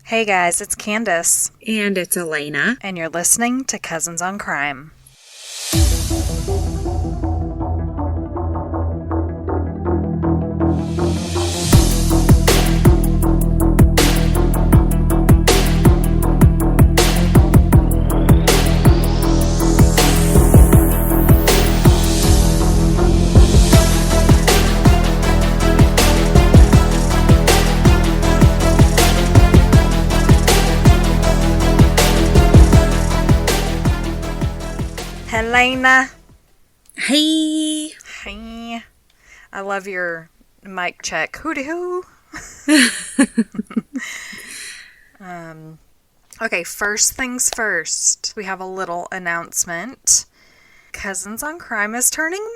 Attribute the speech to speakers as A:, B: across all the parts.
A: Hey guys, it's Candace.
B: And it's Elena.
A: And you're listening to Cousins on Crime. Elena.
B: Hey.
A: Hey. I love your mic check. Hooty hoo. Okay, first things first. We have a little announcement. Cousins on Crime is turning 1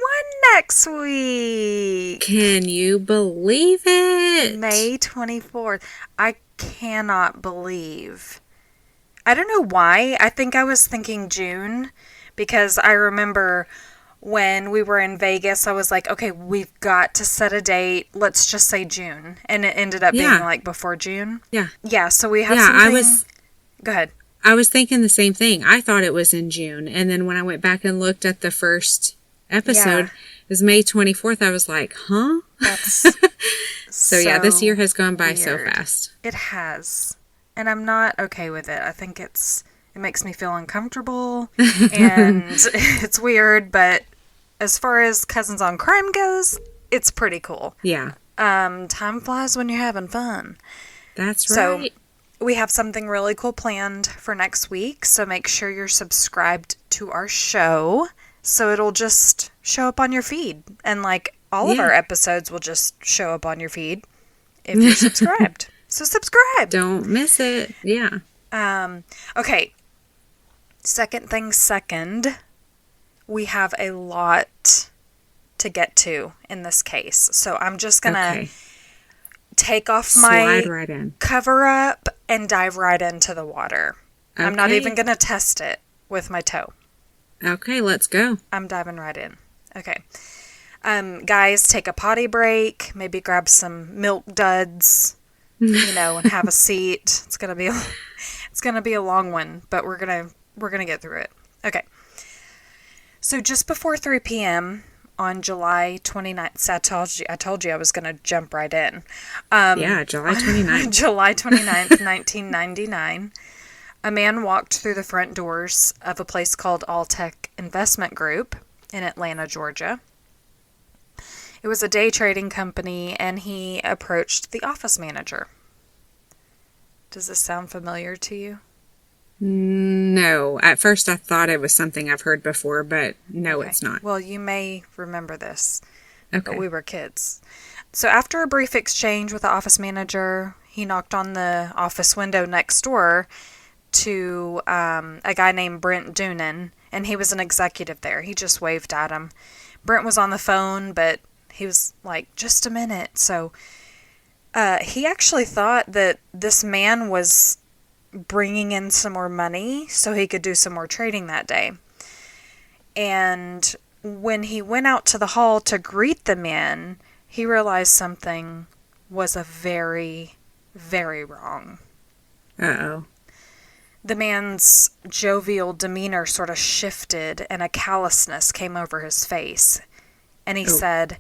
A: next week.
B: Can you believe it?
A: May 24th. I cannot believe. I don't know why. I think I was thinking June. Because I remember when we were in Vegas, I was like, okay, we've got to set a date. Let's just say June. And it ended up being like before June.
B: Yeah.
A: Yeah, so we have something. Go ahead.
B: I was thinking the same thing. I thought it was in June. And then when I went back and looked at the first episode, it was May 24th. I was like, huh?
A: That's
B: so yeah, this year has gone by
A: weird.
B: So fast.
A: It has. And I'm not okay with it. I think it makes me feel uncomfortable, and it's weird, but as far as Cousins on Crime goes, it's pretty cool.
B: Yeah.
A: Time flies when you're having fun.
B: That's right.
A: So, we have something really cool planned for next week, so make sure you're subscribed to our show, so it'll just show up on your feed, and like all of our episodes will just show up on your feed if you're subscribed. So subscribe!
B: Don't miss it. Yeah.
A: Okay. Second thing second, we have a lot to get to in this case. So I'm just going to take off my cover up and dive right into the water. Okay. I'm not even going to test it with my toe.
B: Okay, let's go.
A: I'm diving right in. Okay. Guys, take a potty break. Maybe grab some milk duds, and have a seat. It's going to be a long one, but we're going to get through it. Okay. So just before 3 p.m. on July 29th, so I told you I was going to jump right in.
B: July 29th.
A: July 29th, 1999, a man walked through the front doors of a place called Alltech Investment Group in Atlanta, Georgia. It was a day trading company, and he approached the office manager. Does this sound familiar to you?
B: No. At first I thought it was something I've heard before, but no, It's not.
A: Well, you may remember this.
B: Okay.
A: But we were kids. So after a brief exchange with the office manager, he knocked on the office window next door to a guy named Brent Doonan, and he was an executive there. He just waved at him. Brent was on the phone, but he was like, just a minute. So he actually thought that this man was bringing in some more money so he could do some more trading that day. And when he went out to the hall to greet the men, he realized something was a very, very wrong.
B: Uh-oh.
A: The man's jovial demeanor sort of shifted and a callousness came over his face. And he said,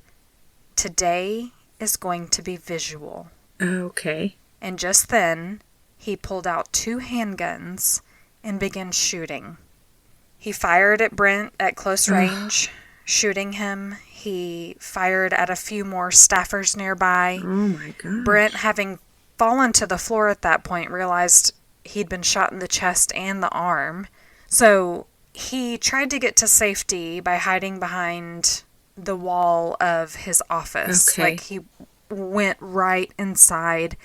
A: "Today is going to be visual."
B: Okay.
A: And just then, he pulled out 2 handguns and began shooting. He fired at Brent at close range, shooting him. He fired at a few more staffers nearby.
B: Oh my God.
A: Brent, having fallen to the floor at that point, realized he'd been shot in the chest and the arm. So he tried to get to safety by hiding behind the wall of his office.
B: Okay.
A: Like, he went right inside.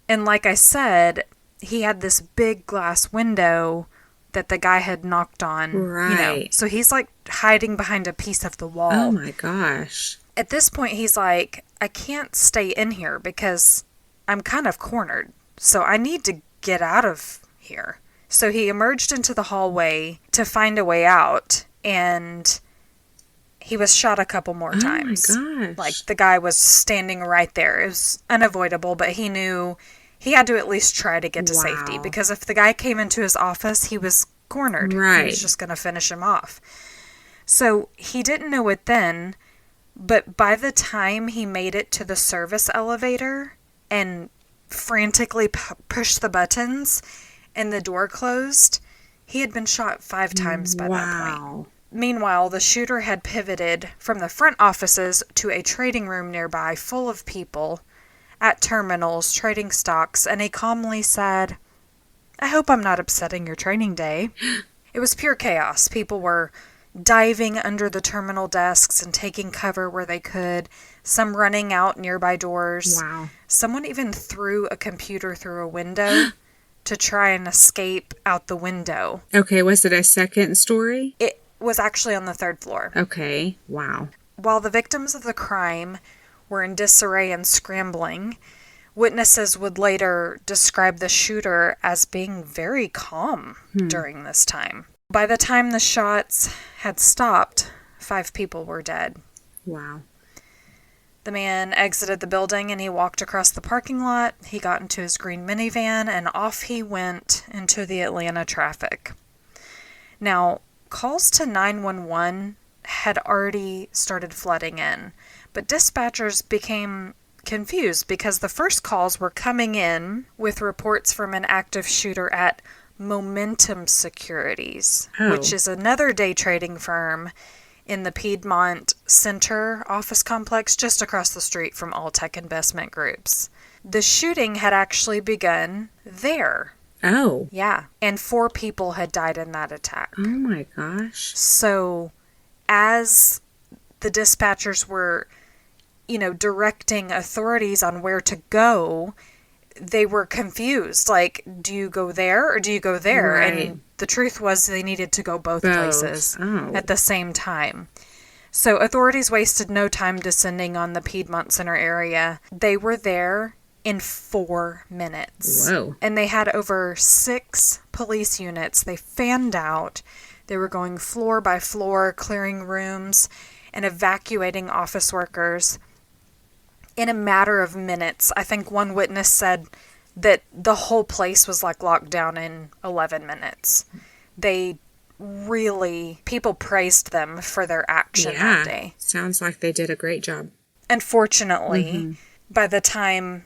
A: And like I said, he had this big glass window that the guy had knocked on.
B: Right.
A: So he's like hiding behind a piece of the wall.
B: Oh my gosh.
A: At this point, he's like, I can't stay in here because I'm kind of cornered. So I need to get out of here. So he emerged into the hallway to find a way out, and he was shot a couple more times.
B: Oh my gosh.
A: Like, the guy was standing right there. It was unavoidable, but he knew he had to at least try to get to safety,
B: Wow.
A: because if the guy came into his office, he was cornered. He
B: Right.
A: was just going to finish him off. So he didn't know it then, but by the time he made it to the service elevator and frantically pushed the buttons and the door closed, he had been shot 5 times by that point. Meanwhile, the shooter had pivoted from the front offices to a trading room nearby full of people at terminals trading stocks, and he calmly said, "I hope I'm not upsetting your trading day." It was pure chaos. People were diving under the terminal desks and taking cover where they could, some running out nearby doors.
B: Wow.
A: Someone even threw a computer through a window to try and escape out the window.
B: Okay, was it a second story?
A: It was actually on the 3rd floor.
B: Okay, wow.
A: While the victims of the crime were in disarray and scrambling, witnesses would later describe the shooter as being very calm during this time. By the time the shots had stopped, 5 people were dead.
B: Wow.
A: The man exited the building and he walked across the parking lot. He got into his green minivan and off he went into the Atlanta traffic. Now, calls to 911 had already started flooding in, but dispatchers became confused because the first calls were coming in with reports from an active shooter at Momentum Securities, which is another day trading firm in the Piedmont Center office complex just across the street from Alltech Investment Groups. The shooting had actually begun there.
B: Oh.
A: Yeah, and 4 people had died in that attack.
B: Oh my gosh.
A: So as the dispatchers were, directing authorities on where to go, they were confused. Like, do you go there or do you go there?
B: Right.
A: And the truth was they needed to go both places
B: Oh.
A: at the same time. So authorities wasted no time descending on the Piedmont Center area. They were there in 4 minutes.
B: Whoa.
A: And they had over 6 police units. They fanned out. They were going floor by floor, clearing rooms and evacuating office workers in a matter of minutes. I think one witness said that the whole place was like locked down in 11 minutes. People praised them for their action that day.
B: Sounds like they did a great job.
A: Unfortunately, by the time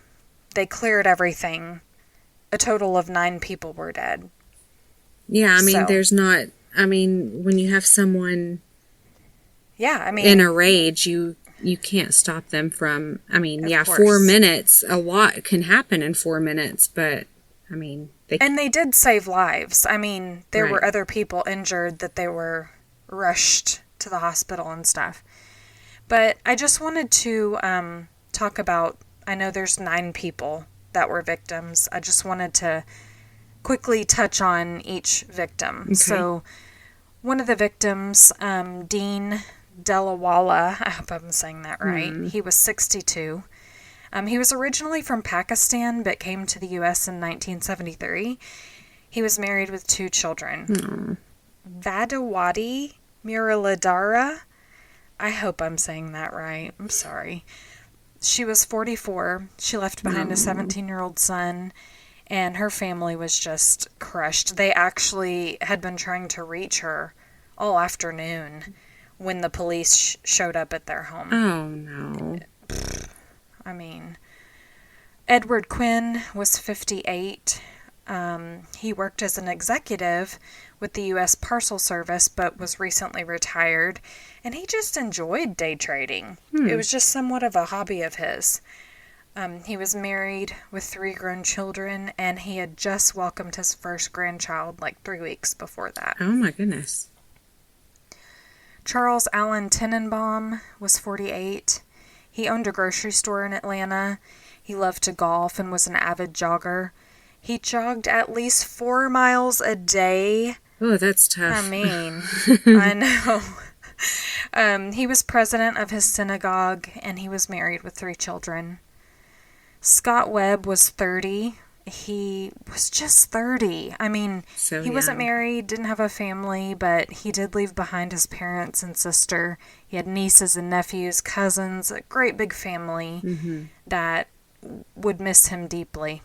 A: they cleared everything, a total of 9 people were dead.
B: Yeah, I mean,
A: So-
B: when you have someone
A: Yeah,
B: in a rage, you can't stop them from,
A: Of course.
B: 4 minutes, a lot can happen in 4 minutes, but,
A: And they did save lives. There were
B: Right.
A: other people injured that they were rushed to the hospital and stuff. But I just wanted to talk about, I know there's 9 people that were victims. I just wanted to quickly touch on each victim.
B: Okay.
A: So one of the victims, Dean Delawala, I hope I'm saying that right. He was 62. He was originally from Pakistan, but came to the U.S. in 1973. He was married with 2 children. Vadawati Muraladhara, I hope I'm saying that right. I'm sorry. She was 44. She left behind a 17-year-old son, and her family was just crushed. They actually had been trying to reach her all afternoon when the police showed up at their home.
B: Oh, no.
A: Edward Quinn was 58. He worked as an executive with the U.S. Parcel Service, but was recently retired, and he just enjoyed day trading. It was just somewhat of a hobby of his. He was married with 3 grown children, and he had just welcomed his first grandchild like 3 weeks before that.
B: Oh, my goodness.
A: Charles Allen Tenenbaum was 48. He owned a grocery store in Atlanta. He loved to golf and was an avid jogger. He jogged at least 4 miles a day.
B: Oh, that's tough.
A: I know. He was president of his synagogue, and he was married with 3 children. Scott Webb was 30. He was just 30. He wasn't married, didn't have a family, but he did leave behind his parents and sister. He had nieces and nephews, cousins, a great big family that would miss him deeply.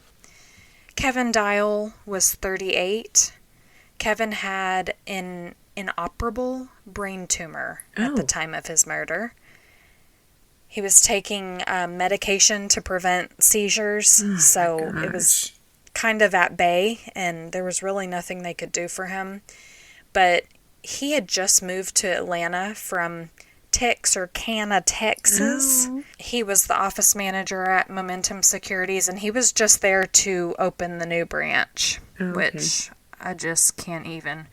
A: Kevin Dial was 38. Kevin had an inoperable brain tumor at the time of his murder. He was taking medication to prevent seizures, so it was kind of at bay, and there was really nothing they could do for him. But he had just moved to Atlanta from Texarkana, Texas. He was the office manager at Momentum Securities, and he was just there to open the new branch, which I just can't even.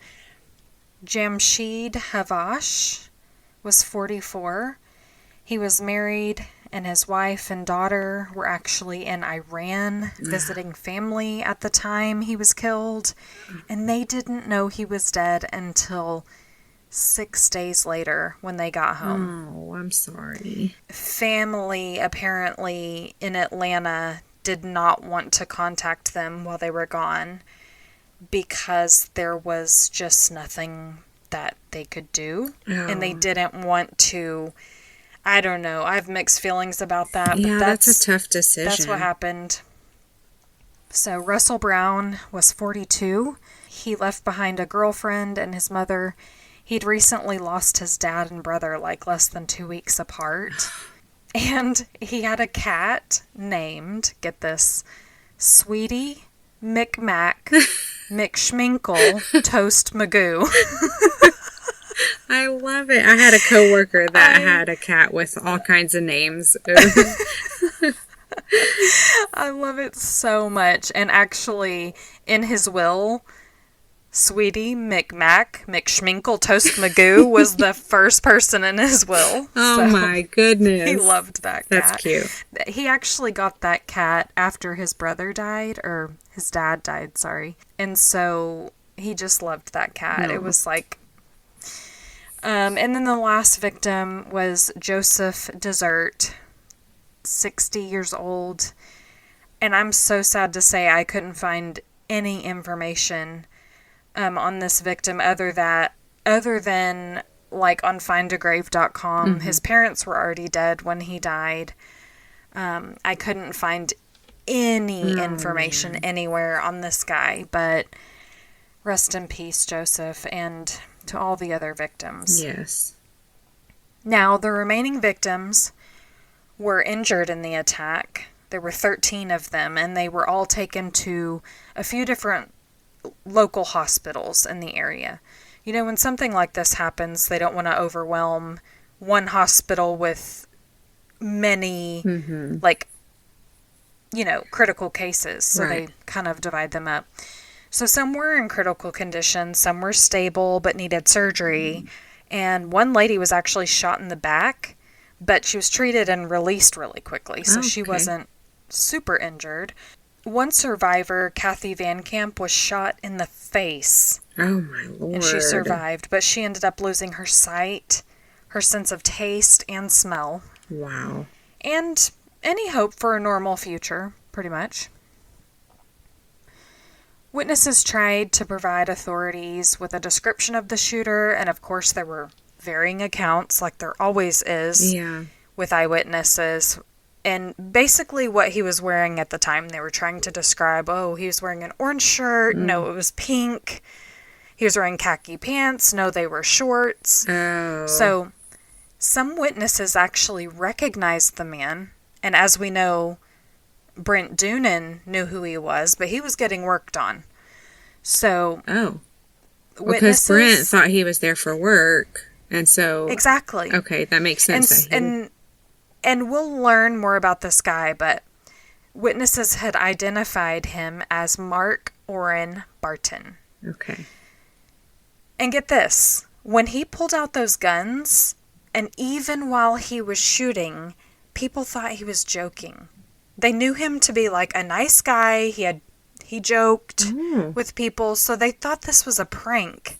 A: Jamshid Havash was 44. He was married, and his wife and daughter were actually in Iran visiting family at the time he was killed, and they didn't know he was dead until 6 days later when they got home.
B: Oh, I'm sorry.
A: Family apparently in Atlanta did not want to contact them while they were gone because there was just nothing that they could do, and they didn't want to. I don't know. I have mixed feelings about that.
B: Yeah,
A: but
B: that's a tough decision.
A: That's what happened. So Russell Brown was 42. He left behind a girlfriend and his mother. He'd recently lost his dad and brother like less than 2 weeks apart. And he had a cat named, get this, Sweetie McMac McSchminkle Toast Magoo.
B: I love it. I had a coworker that had a cat with all kinds of names.
A: I love it so much. And actually, in his will, Sweetie McMac McSchminkle Toast Magoo was the first person in his will.
B: Oh my goodness.
A: He loved that cat.
B: That's cute.
A: He actually got that cat after his brother died, or his dad died, sorry. And so he just loved that cat. It was like... and then the last victim was Joseph Desert, 60 years old. And I'm so sad to say I couldn't find any information on this victim other than like on findagrave.com. His parents were already dead when he died. I couldn't find any information anywhere on this guy, but rest in peace, Joseph, and to all the other victims.
B: Yes.
A: Now, the remaining victims were injured in the attack. There were 13 of them, and they were all taken to a few different local hospitals in the area. You know, when something like this happens, they don't want to overwhelm one hospital with many, like, you know, critical cases. So they kind of divide them up. So some were in critical condition, some were stable but needed surgery, and one lady was actually shot in the back, but she was treated and released really quickly, so she wasn't super injured. One survivor, Kathy Van Camp, was shot in the face.
B: Oh my Lord.
A: And she survived, but she ended up losing her sight, her sense of taste and smell.
B: Wow.
A: And any hope for a normal future, pretty much. Witnesses tried to provide authorities with a description of the shooter, and of course there were varying accounts, like there always is with eyewitnesses. And basically what he was wearing at the time, they were trying to describe, he was wearing an orange shirt, no, it was pink. He was wearing khaki pants, no, they were shorts. So some witnesses actually recognized the man, and as we know, Brent Doonan knew who he was, but he was getting worked on. So,
B: because Brent thought he was there for work, and so
A: exactly.
B: Okay, that makes sense.
A: And we'll learn more about this guy, but witnesses had identified him as Mark Orrin Barton.
B: Okay.
A: And get this, when he pulled out those guns, and even while he was shooting, people thought he was joking. They knew him to be like a nice guy. He joked with people, so they thought this was a prank.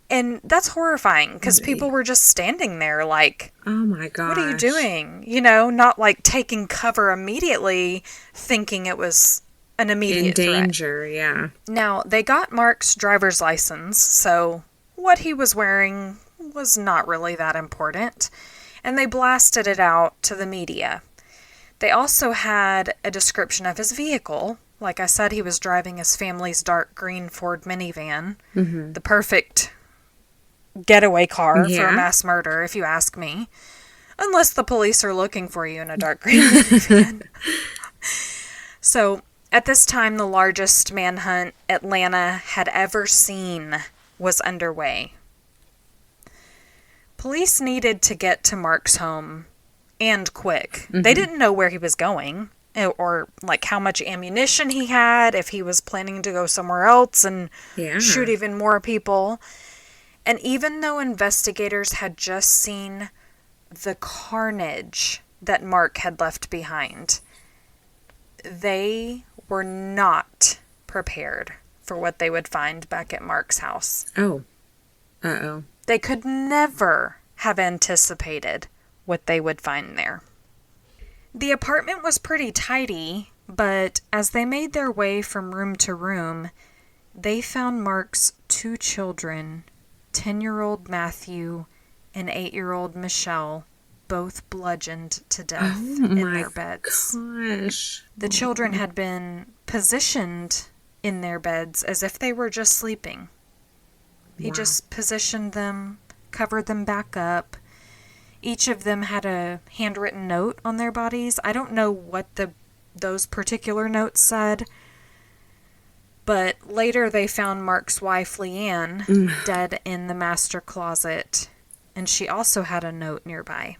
A: And that's horrifying, because people were just standing there like,
B: oh my gosh,
A: what are you doing? You know, not like taking cover immediately, thinking it was an immediate
B: in danger, yeah.
A: Now, they got Mark's driver's license, so what he was wearing was not really that important. And they blasted it out to the media. They also had a description of his vehicle, Like I said, he was driving his family's dark green Ford minivan.
B: Mm-hmm.
A: The perfect getaway car for a
B: Yeah.
A: mass murder, if you ask me. Unless the police are looking for you in a dark green minivan. So, at this time, the largest manhunt Atlanta had ever seen was underway. Police needed to get to Mark's home, and quick.
B: Mm-hmm.
A: They didn't know where he was going, or like how much ammunition he had, if he was planning to go somewhere else and shoot even more people. And even though investigators had just seen the carnage that Mark had left behind, they were not prepared for what they would find back at Mark's house.
B: Oh. Uh-oh.
A: They could never have anticipated what they would find there. The apartment was pretty tidy, but as they made their way from room to room, they found Mark's 2 children, 10-year-old Matthew and 8-year-old Michelle, both bludgeoned to death in their beds.
B: Gosh.
A: The children had been positioned in their beds as if they were just sleeping. He just positioned them, covered them back up. Each of them had a handwritten note on their bodies. I don't know what those particular notes said, but later they found Mark's wife, Leanne, dead in the master closet, and she also had a note nearby.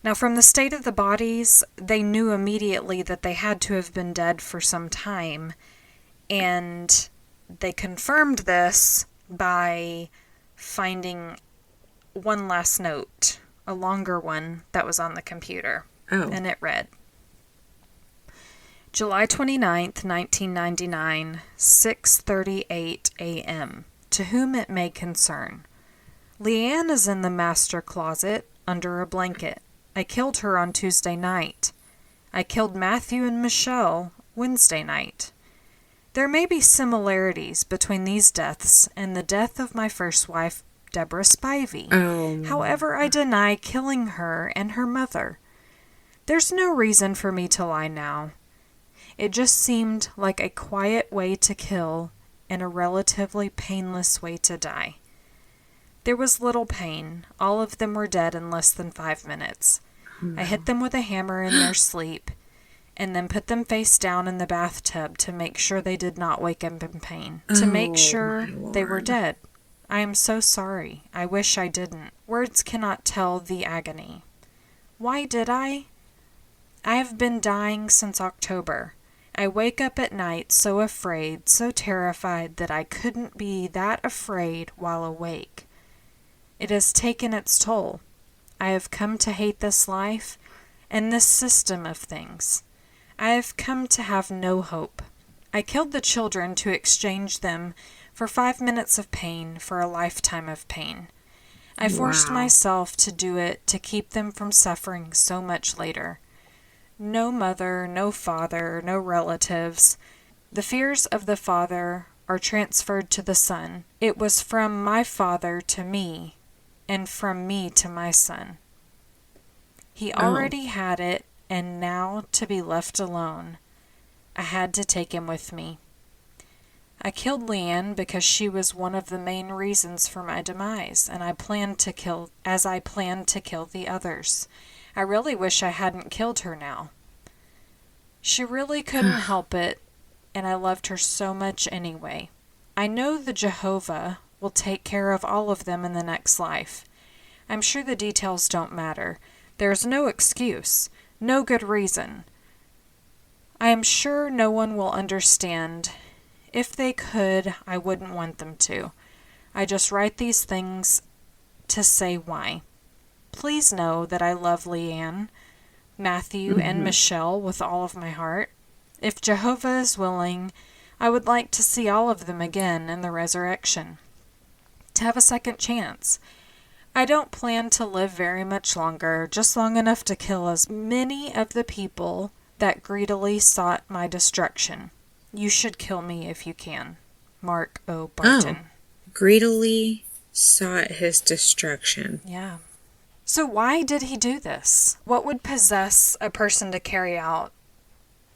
A: Now, from the state of the bodies, they knew immediately that they had to have been dead for some time, and they confirmed this by finding one last note, a longer one that was on the computer.
B: Oh.
A: And it read, July 29th, 1999, 6:38 a.m. To whom it may concern. Leanne is in the master closet under a blanket. I killed her on Tuesday night. I killed Matthew and Michelle Wednesday night. There may be similarities between these deaths and the death of my first wife, Deborah Spivey.
B: Oh.
A: However, I deny killing her and her mother. There's no reason for me to lie now. It just seemed like a quiet way to kill and a relatively painless way to die. There was little pain. All of them were dead in less than 5 minutes. I hit them with a hammer in their sleep and then put them face down in the bathtub to make sure they did not wake up in pain, to make sure they were dead. I am so sorry. I wish I didn't. Words cannot tell the agony. Why did I? I have been dying since October. I wake up at night so afraid, so terrified that I couldn't be that afraid while awake. It has taken its toll. I have come to hate this life and this system of things. I have come to have no hope. I killed the children to exchange them for 5 minutes of pain for a lifetime of pain. I forced myself to do it to keep them from suffering so much later. No mother, no father, no relatives. The fears of the father are transferred to the son. It was from my father to me, and from me to my son. He already had it, and now to be left alone, I had to take him with me. I killed Leanne because she was one of the main reasons for my demise, and I planned to kill the others. I really wish I hadn't killed her now. She really couldn't help it, and I loved her so much anyway. I know the Jehovah will take care of all of them in the next life. I'm sure the details don't matter. There's no excuse, no good reason. I am sure no one will understand. If they could, I wouldn't want them to. I just write these things to say why. Please know that I love Leanne, Matthew, and Michelle with all of my heart. If Jehovah is willing, I would like to see all of them again in the resurrection. To have a second chance. I don't plan to live very much longer, just long enough to kill as many of the people that greedily sought my destruction. You should kill me if you can. Mark O. Barton.
B: Greedily sought his destruction.
A: Yeah. So why did he do this? What would possess a person to carry out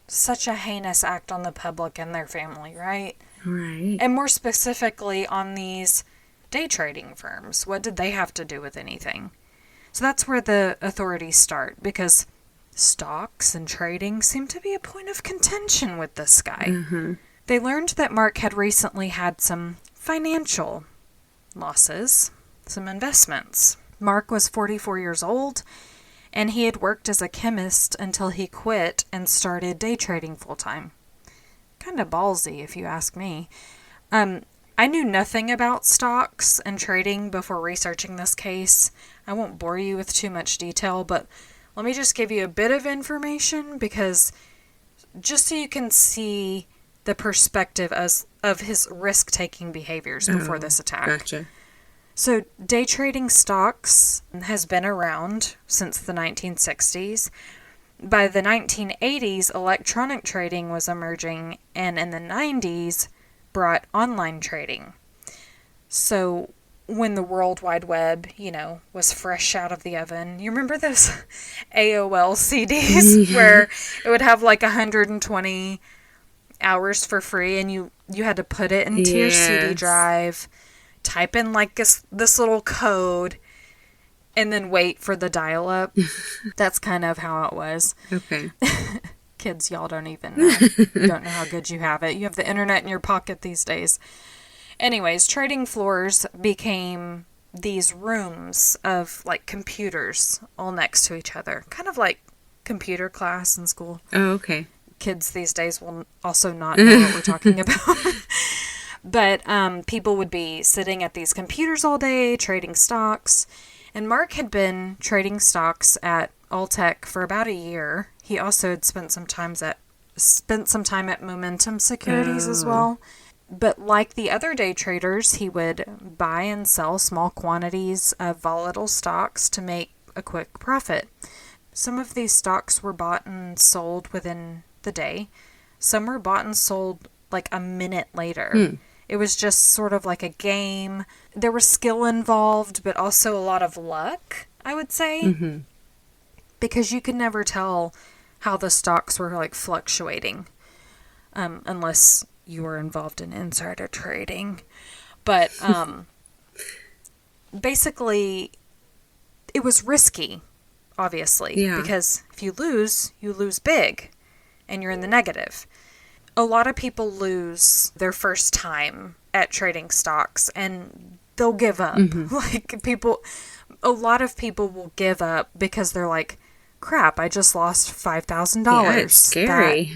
A: such a heinous act on the public and their family, right?
B: Right.
A: And more specifically on these day trading firms. What did they have to do with anything? So that's where the authorities start, because stocks and trading seem to be a point of contention with this guy.
B: Mm-hmm.
A: They learned that Mark had recently had some financial losses, some investments. Mark was 44 years old, and he had worked as a chemist until he quit and started day trading full-time. Kind of ballsy, if you ask me. I knew nothing about stocks and trading before researching this case. I won't bore you with too much detail, but let me just give you a bit of information, because just so you can see the perspective of his risk-taking behaviors before this attack.
B: Gotcha.
A: So day trading stocks has been around since the 1960s. By the 1980s, electronic trading was emerging, and in the 90s, brought online trading. So when the World Wide Web, was fresh out of the oven, you remember those AOL CDs where it would have like 120 hours for free, and you had to put it into your CD drive, type in like this little code, and then wait for the dial-up. That's kind of how it was.
B: Okay.
A: Kids, y'all don't even know. You don't know how good you have it. You have the internet in your pocket these days. Anyways, trading floors became these rooms of like computers all next to each other. Kind of like computer class in school.
B: Oh, okay.
A: Kids these days will also not know what we're talking about. But people would be sitting at these computers all day, trading stocks. And Mark had been trading stocks at Alltech for about a year. He also had spent some time at Momentum Securities as well. But like the other day traders, he would buy and sell small quantities of volatile stocks to make a quick profit. Some of these stocks were bought and sold within the day. Some were bought and sold like a minute later. It was just sort of like a game. There was skill involved, but also a lot of luck, I would say. Because you could never tell how the stocks were like fluctuating unless you were involved in insider trading. But basically, it was risky, obviously.
B: Yeah.
A: Because if you lose big and you're in the negative. A lot of people lose their first time at trading stocks and they'll give up. A lot of people will give up because they're like, crap, I just lost $5,000.
B: Yeah, it's scary.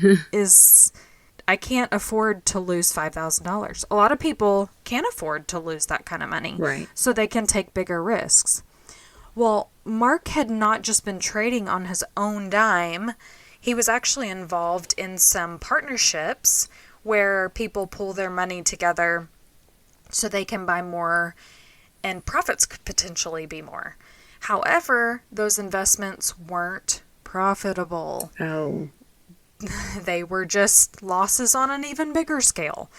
A: I can't afford to lose $5,000. A lot of people can't afford to lose that kind of money.
B: Right.
A: So they can take bigger risks. Well, Mark had not just been trading on his own dime. He was actually involved in some partnerships where people pull their money together so they can buy more and profits could potentially be more. However, those investments weren't profitable.
B: Oh.
A: They were just losses on an even bigger scale.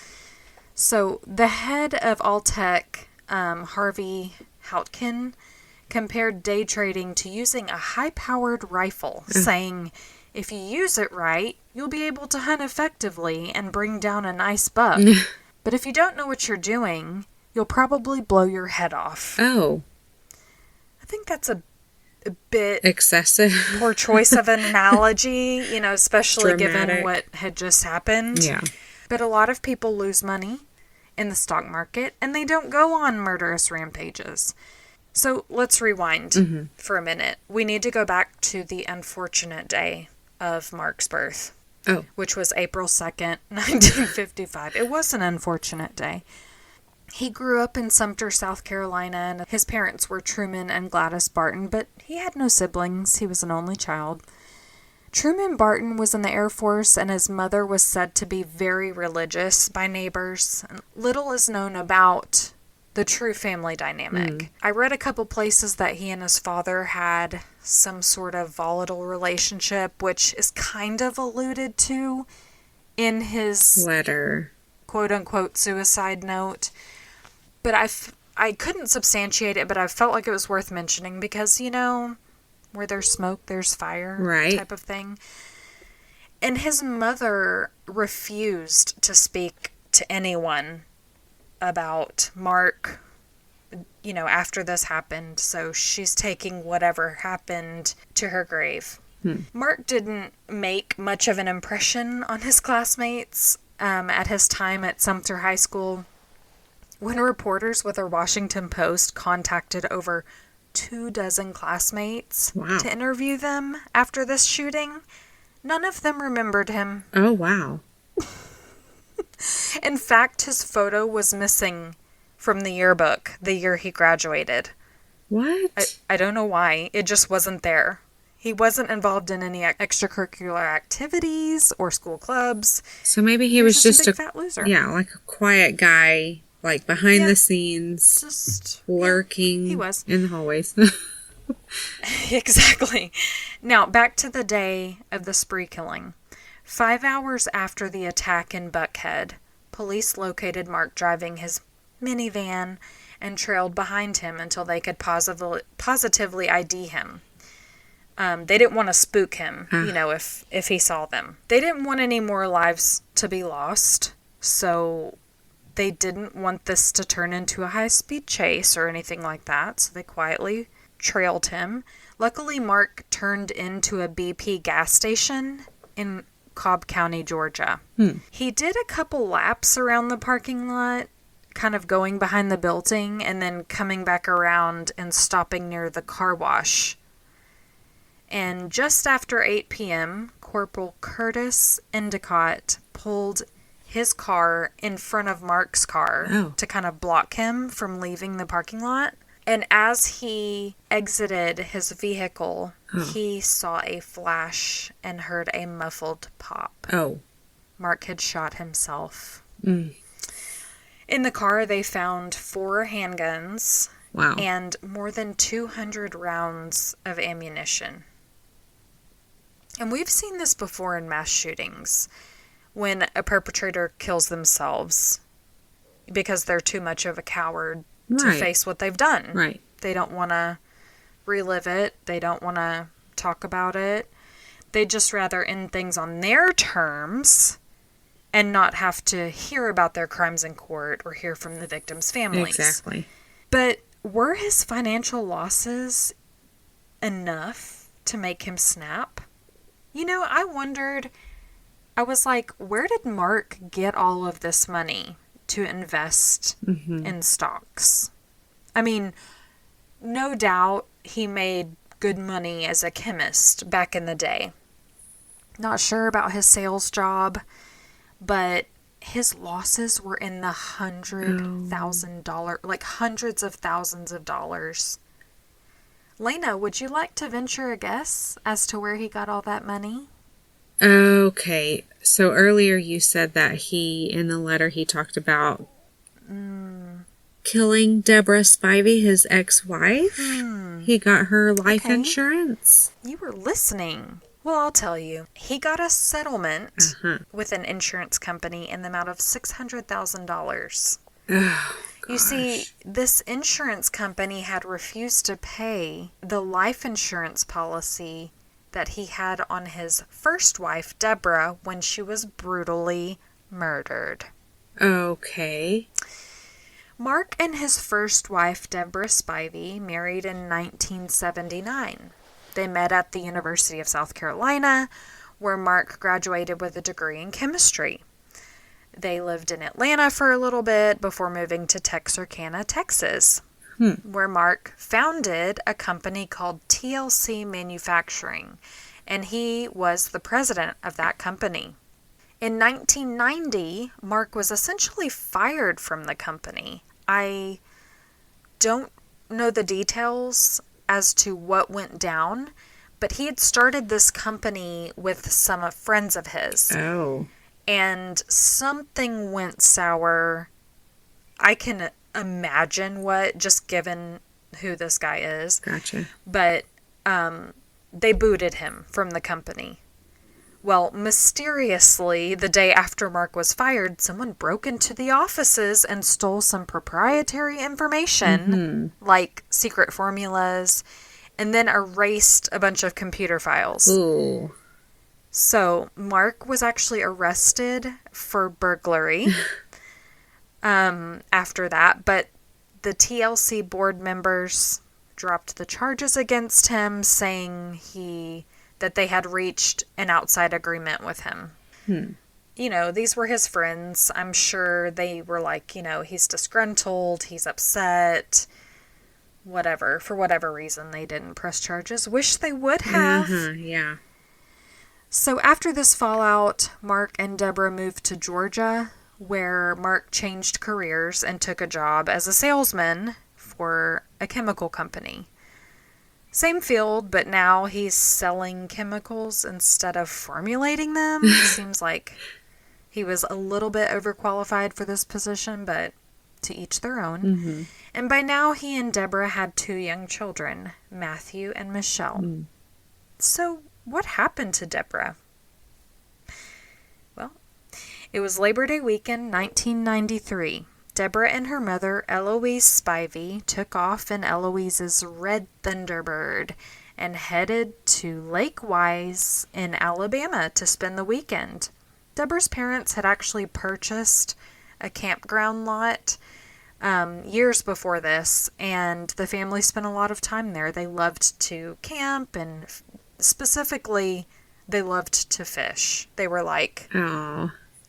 A: So the head of Alltech, Harvey Houtkin, compared day trading to using a high-powered rifle, saying, if you use it right, you'll be able to hunt effectively and bring down a nice buck. But if you don't know what you're doing, you'll probably blow your head off.
B: Oh.
A: I think that's a bit
B: excessive.
A: Poor choice of an analogy, especially
B: Dramatic.
A: given what had just happened.
B: Yeah.
A: But a lot of people lose money in the stock market, and they don't go on murderous rampages. So let's rewind for a minute. We need to go back to the unfortunate day of Mark's birth, which was April 2nd, 1955. It was an unfortunate day. He grew up in Sumter, South Carolina, and his parents were Truman and Gladys Barton, but he had no siblings. He was an only child. Truman Barton was in the Air Force, and his mother was said to be very religious by neighbors. Little is known about the true family dynamic. I read a couple places that he and his father had some sort of volatile relationship, which is kind of alluded to in his
B: letter,
A: quote-unquote suicide note. But I couldn't substantiate it, but I felt like it was worth mentioning because, where there's smoke, there's fire,
B: right,
A: type of thing. And his mother refused to speak to anyone about Mark, after this happened. So she's taking whatever happened to her grave. Mark didn't make much of an impression on his classmates at his time at Sumter High School. When reporters with the Washington Post contacted over 24 classmates to interview them after this shooting, none of them remembered him.
B: Oh, wow.
A: In fact, his photo was missing from the yearbook the year he graduated.
B: What?
A: I don't know why. It just wasn't there. He wasn't involved in any extracurricular activities or school clubs.
B: So maybe he was just
A: a big fat loser.
B: Yeah, like a quiet guy, like behind the scenes,
A: just
B: lurking
A: he was.
B: in the hallways.
A: Exactly. Now, back to the day of the spree killing. 5 hours after the attack in Buckhead, police located Mark driving his minivan and trailed behind him until they could positively ID him. They didn't want to spook him, if he saw them. They didn't want any more lives to be lost, so they didn't want this to turn into a high-speed chase or anything like that, so they quietly trailed him. Luckily, Mark turned into a BP gas station in Cobb County, Georgia. He did a couple laps around the parking lot, kind of going behind the building and then coming back around and stopping near the car wash. And just after 8 p.m., Corporal Curtis Endicott pulled his car in front of Mark's car to kind of block him from leaving the parking lot. And as he exited his vehicle, he saw a flash and heard a muffled pop. Mark had shot himself. In the car, they found 4 handguns and more than 200 rounds of ammunition. And we've seen this before in mass shootings, when a perpetrator kills themselves because they're too much of a coward to face what they've done.
B: Right.
A: They don't want to relive it. They don't want to talk about it. They'd just rather end things on their terms and not have to hear about their crimes in court or hear from the victims' families.
B: Exactly.
A: But were his financial losses enough to make him snap? I wondered, I was like, where did Mark get all of this money to invest in stocks? I mean, no doubt he made good money as a chemist back in the day. Not sure about his sales job, but his losses were in the $100,000, like hundreds of thousands of dollars. Lena, would you like to venture a guess as to where he got all that money?
B: Okay, so earlier you said that in the letter, he talked about killing Deborah Spivey, his ex-wife. He got her life insurance.
A: You were listening. Well, I'll tell you. He got a settlement with an insurance company in the amount of $600,000. You see, this insurance company had refused to pay the life insurance policy that he had on his first wife, Deborah, when she was brutally murdered.
B: Okay.
A: Mark and his first wife, Deborah Spivey, married in 1979. They met at the University of South Carolina, where Mark graduated with a degree in chemistry. They lived in Atlanta for a little bit before moving to Texarkana, Texas, where Mark founded a company called TLC Manufacturing, and he was the president of that company. In 1990, Mark was essentially fired from the company. I don't know the details as to what went down, but he had started this company with some friends of his. And something went sour. I can imagine what, just given who this guy is.
B: Gotcha.
A: But they booted him from the company. Well, mysteriously, the day after Mark was fired, someone broke into the offices and stole some proprietary information, like secret formulas, and then erased a bunch of computer files.
B: Ooh.
A: So Mark was actually arrested for burglary after that, but the TLC board members dropped the charges against him, saying that they had reached an outside agreement with him.
B: Hmm.
A: You know, these were his friends. I'm sure they were like, he's disgruntled, he's upset, whatever. For whatever reason, they didn't press charges. Wish they would have.
B: Yeah.
A: So after this fallout, Mark and Deborah moved to Georgia, where Mark changed careers and took a job as a salesman for a chemical company. Same field, but now he's selling chemicals instead of formulating them. Seems like he was a little bit overqualified for this position, but to each their own.
B: Mm-hmm.
A: And by now, he and Deborah had 2 young children, Matthew and Michelle.
B: Mm.
A: So, what happened to Deborah? Well, it was Labor Day weekend, 1993. Deborah and her mother, Eloise Spivey, took off in Eloise's Red Thunderbird and headed to Lake Wise in Alabama to spend the weekend. Deborah's parents had actually purchased a campground lot years before this, and the family spent a lot of time there. They loved to camp, and specifically, they loved to fish. They were like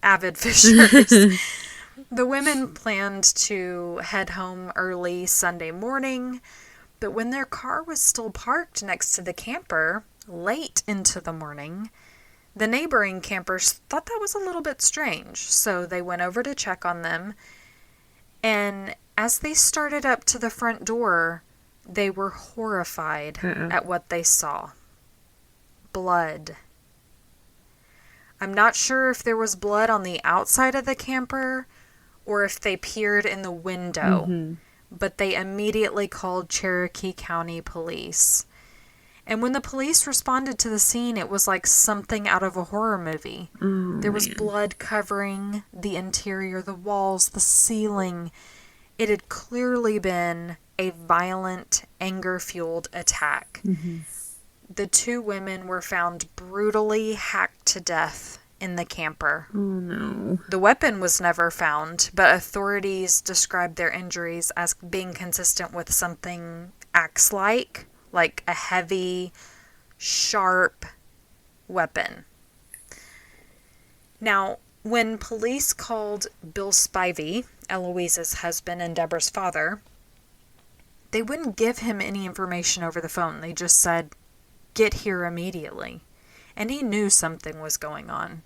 A: avid fishers. The women planned to head home early Sunday morning, but when their car was still parked next to the camper late into the morning, the neighboring campers thought that was a little bit strange, so they went over to check on them, and as they started up to the front door, they were horrified at what they saw. Blood. I'm not sure if there was blood on the outside of the camper or if they peered in the window, but they immediately called Cherokee County Police. And when the police responded to the scene, it was like something out of a horror movie. There was blood covering the interior, the walls, the ceiling. It had clearly been a violent, anger-fueled attack. The 2 women were found brutally hacked to death in the camper.
B: Oh, no.
A: The weapon was never found, but authorities described their injuries as being consistent with something axe-like a heavy, sharp weapon. Now, when police called Bill Spivey, Eloise's husband and Deborah's father, they wouldn't give him any information over the phone. They just said, "Get here immediately." And he knew something was going on.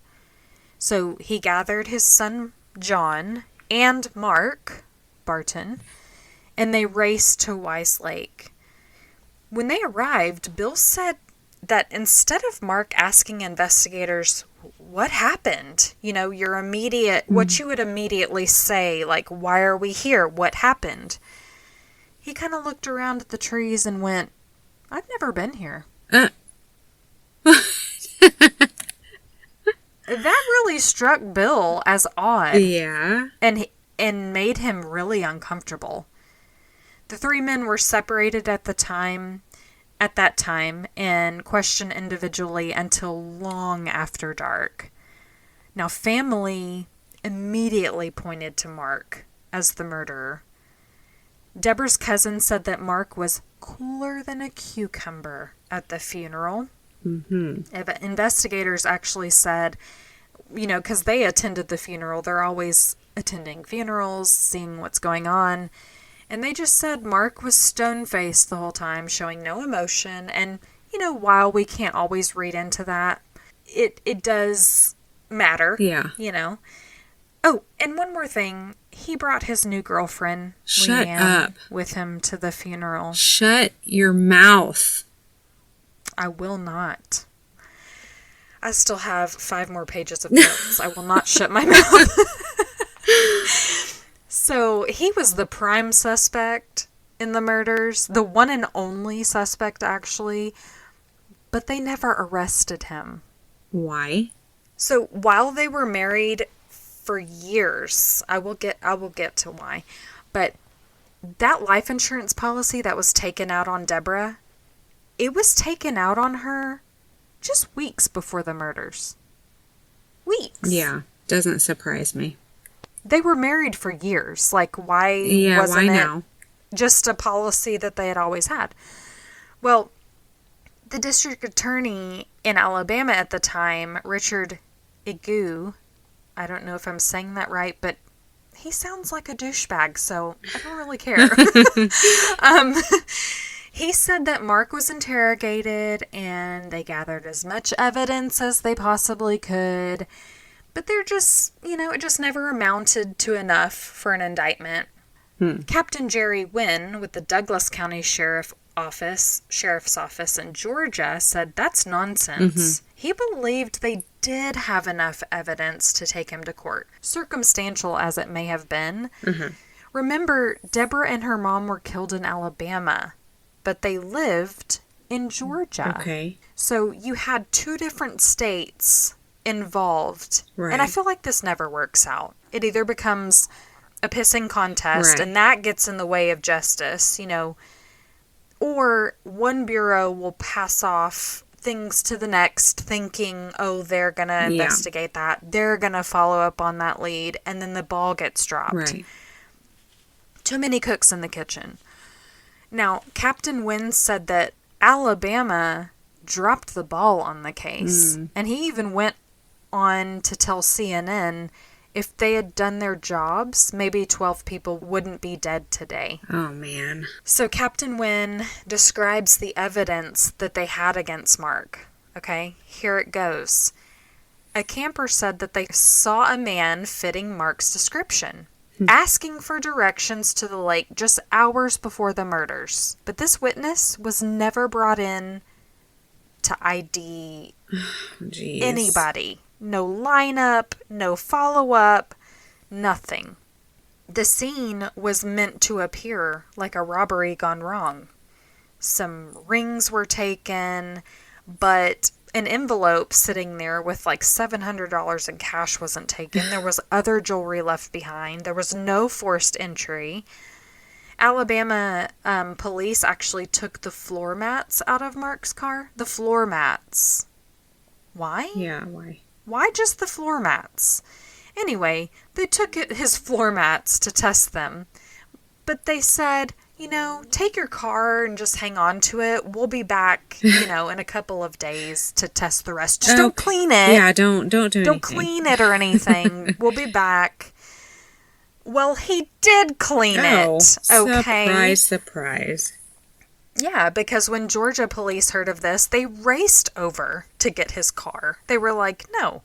A: So he gathered his son John and Mark Barton, and they raced to Wise Lake. When they arrived, Bill said that instead of Mark asking investigators, "What happened?" what you would immediately say, like, "Why are we here? What happened?" He kind of looked around at the trees and went, "I've never been here." That really struck Bill as odd.
B: Yeah.
A: And made him really uncomfortable. The 3 men were separated at that time, and questioned individually until long after dark. Now, family immediately pointed to Mark as the murderer. Deborah's cousin said that Mark was cooler than a cucumber at the funeral. Investigators actually said, because they attended the funeral, they're always attending funerals, seeing what's going on, and they just said Mark was stone-faced the whole time, showing no emotion, and, while we can't always read into that, it does matter.
B: Yeah.
A: Oh, and one more thing. He brought his new girlfriend,
B: Shut
A: Leanne,
B: up.
A: with him to the funeral.
B: Shut your mouth.
A: I will not. I still have 5 more pages of notes. I will not shut my mouth. So, he was the prime suspect in the murders. The one and only suspect, actually. But they never arrested him.
B: Why?
A: So, while they were married for years, I will get to why. But that life insurance policy that was taken out on Deborah, it was taken out on her just weeks before the murders. Weeks.
B: Yeah, doesn't surprise me.
A: They were married for years. Like, why
B: why
A: wasn't it
B: now?
A: just a policy that they had always had? Well, the district attorney in Alabama at the time, Richard Igu, I don't know if I'm saying that right, but he sounds like a douchebag, so I don't really care. He said that Mark was interrogated and they gathered as much evidence as they possibly could, but they're just, it just never amounted to enough for an indictment. Captain Jerry Wynn with the Douglas County Sheriff's Office in Georgia said that's nonsense. He believed they did have enough evidence to take him to court, circumstantial as it may have been. Remember, Deborah and her mom were killed in Alabama, but they lived in Georgia.
B: Okay.
A: So you had two different states involved.
B: Right.
A: And I feel like this never works out. It either becomes a pissing contest, and that gets in the way of justice, or one bureau will pass off things to the next thinking, oh, they're going to investigate that. They're going to follow up on that lead, and then the ball gets dropped.
B: Right.
A: Too many cooks in the kitchen. Now, Captain Wynn said that Alabama dropped the ball on the case, and he even went on to tell CNN if they had done their jobs, maybe 12 people wouldn't be dead today.
B: Oh, man.
A: So Captain Wynn describes the evidence that they had against Mark. Okay, here it goes. A camper said that they saw a man fitting Mark's description, asking for directions to the lake just hours before the murders. But this witness was never brought in to ID anybody. No lineup, no follow-up, nothing. The scene was meant to appear like a robbery gone wrong. Some rings were taken, but an envelope sitting there with like $700 in cash wasn't taken. There was other jewelry left behind. There was no forced entry. Alabama police actually took the floor mats out of Mark's car. The floor mats. Why?
B: Yeah, why?
A: Why just the floor mats? Anyway, they took his floor mats to test them. But they said, take your car and just hang on to it. We'll be back, in a couple of days to test the rest. Just don't clean it.
B: Yeah, don't do anything.
A: Don't clean it or anything. We'll be back. Well, he did clean it. Okay.
B: Surprise, surprise.
A: Yeah, because when Georgia police heard of this, they raced over to get his car. They were like, no,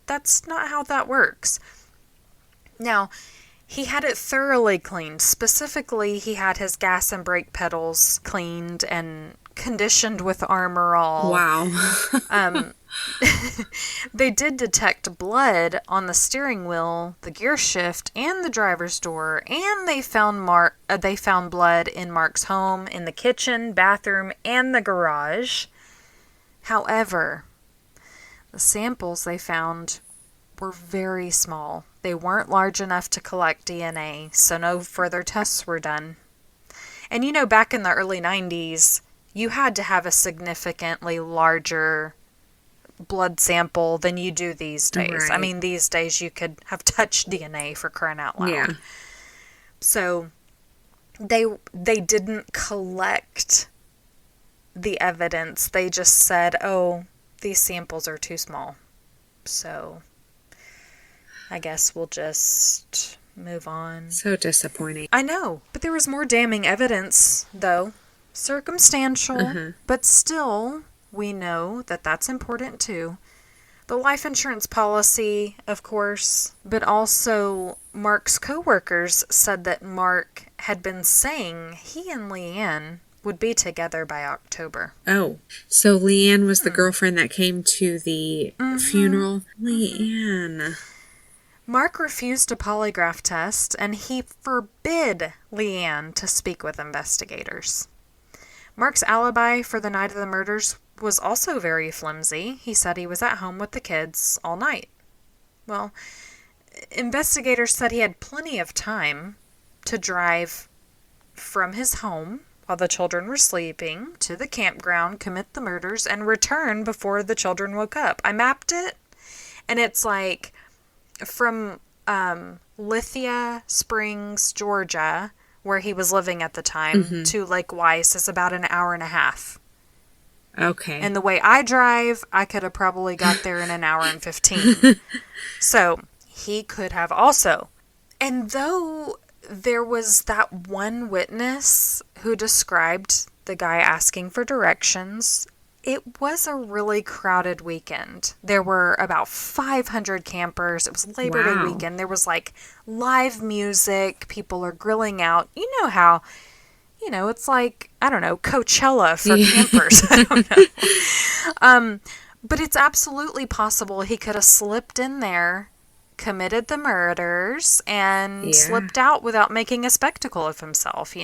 A: that's not how that works. Now, he had it thoroughly cleaned. Specifically, he had his gas and brake pedals cleaned and conditioned with Armor All.
B: Wow.
A: They did detect blood on the steering wheel, the gear shift, and the driver's door, and they found blood in Mark's home, in the kitchen, bathroom, and the garage. However, the samples they found were very small. They weren't large enough to collect DNA, so no further tests were done. And back in the early 90s, you had to have a significantly larger blood sample than you do these days.
B: Right.
A: I mean, these days you could have touched DNA, for crying out loud.
B: Yeah.
A: So they didn't collect the evidence. They just said, oh, these samples are too small. So I guess we'll just move on.
B: So disappointing.
A: I know, but there was more damning evidence, though. Circumstantial, but still, we know that that's important too. The life insurance policy, of course, but also Mark's co-workers said that Mark had been saying he and Leanne would be together by October.
B: Oh, so Leanne was the girlfriend that came to the funeral? Leanne.
A: Mark refused a polygraph test, and he forbid Leanne to speak with investigators. Mark's alibi for the night of the murders was also very flimsy. He said he was at home with the kids all night. Well, investigators said he had plenty of time to drive from his home while the children were sleeping to the campground, commit the murders, and return before the children woke up. I mapped it, and it's like from Lithia Springs, Georgia, where he was living at the time, to Lake Weiss is about an hour and a half.
B: Okay.
A: And the way I drive, I could have probably got there in an hour and 15. So he could have also. And though there was that one witness who described the guy asking for directions, it was a really crowded weekend. There were about 500 campers. It was Labor Day weekend. There was like live music. People are grilling out. You know how, it's like, I don't know, Coachella for campers. I don't know. But it's absolutely possible he could have slipped in there, committed the murders, and slipped out without making a spectacle of himself,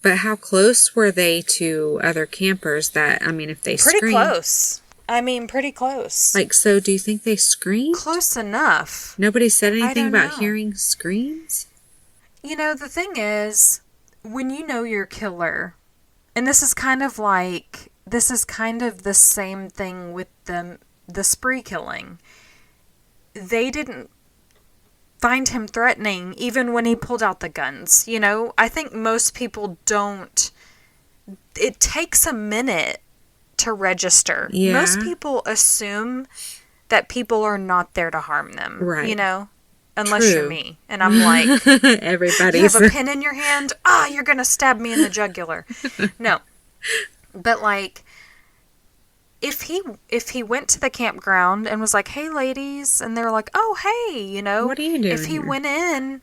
B: But how close were they to other campers that, if they screamed?
A: Pretty close. Pretty close.
B: Like, so do you think they screamed?
A: Close enough.
B: Nobody said anything about hearing screams?
A: The thing is, when you know your killer, and this is kind of the same thing with the spree killing. They didn't find him threatening even when he pulled out the guns. I think most people don't. It takes a minute to register.
B: Yeah.
A: Most people assume that people are not there to harm them.
B: Right.
A: Unless you're me. And I'm like,
B: everybody's.
A: You have a pen in your hand? You're going to stab me in the jugular. No. But like, if he went to the campground and was like, "Hey, ladies," and they were like, "Oh, hey,"
B: what are you doing
A: if he
B: here?
A: went in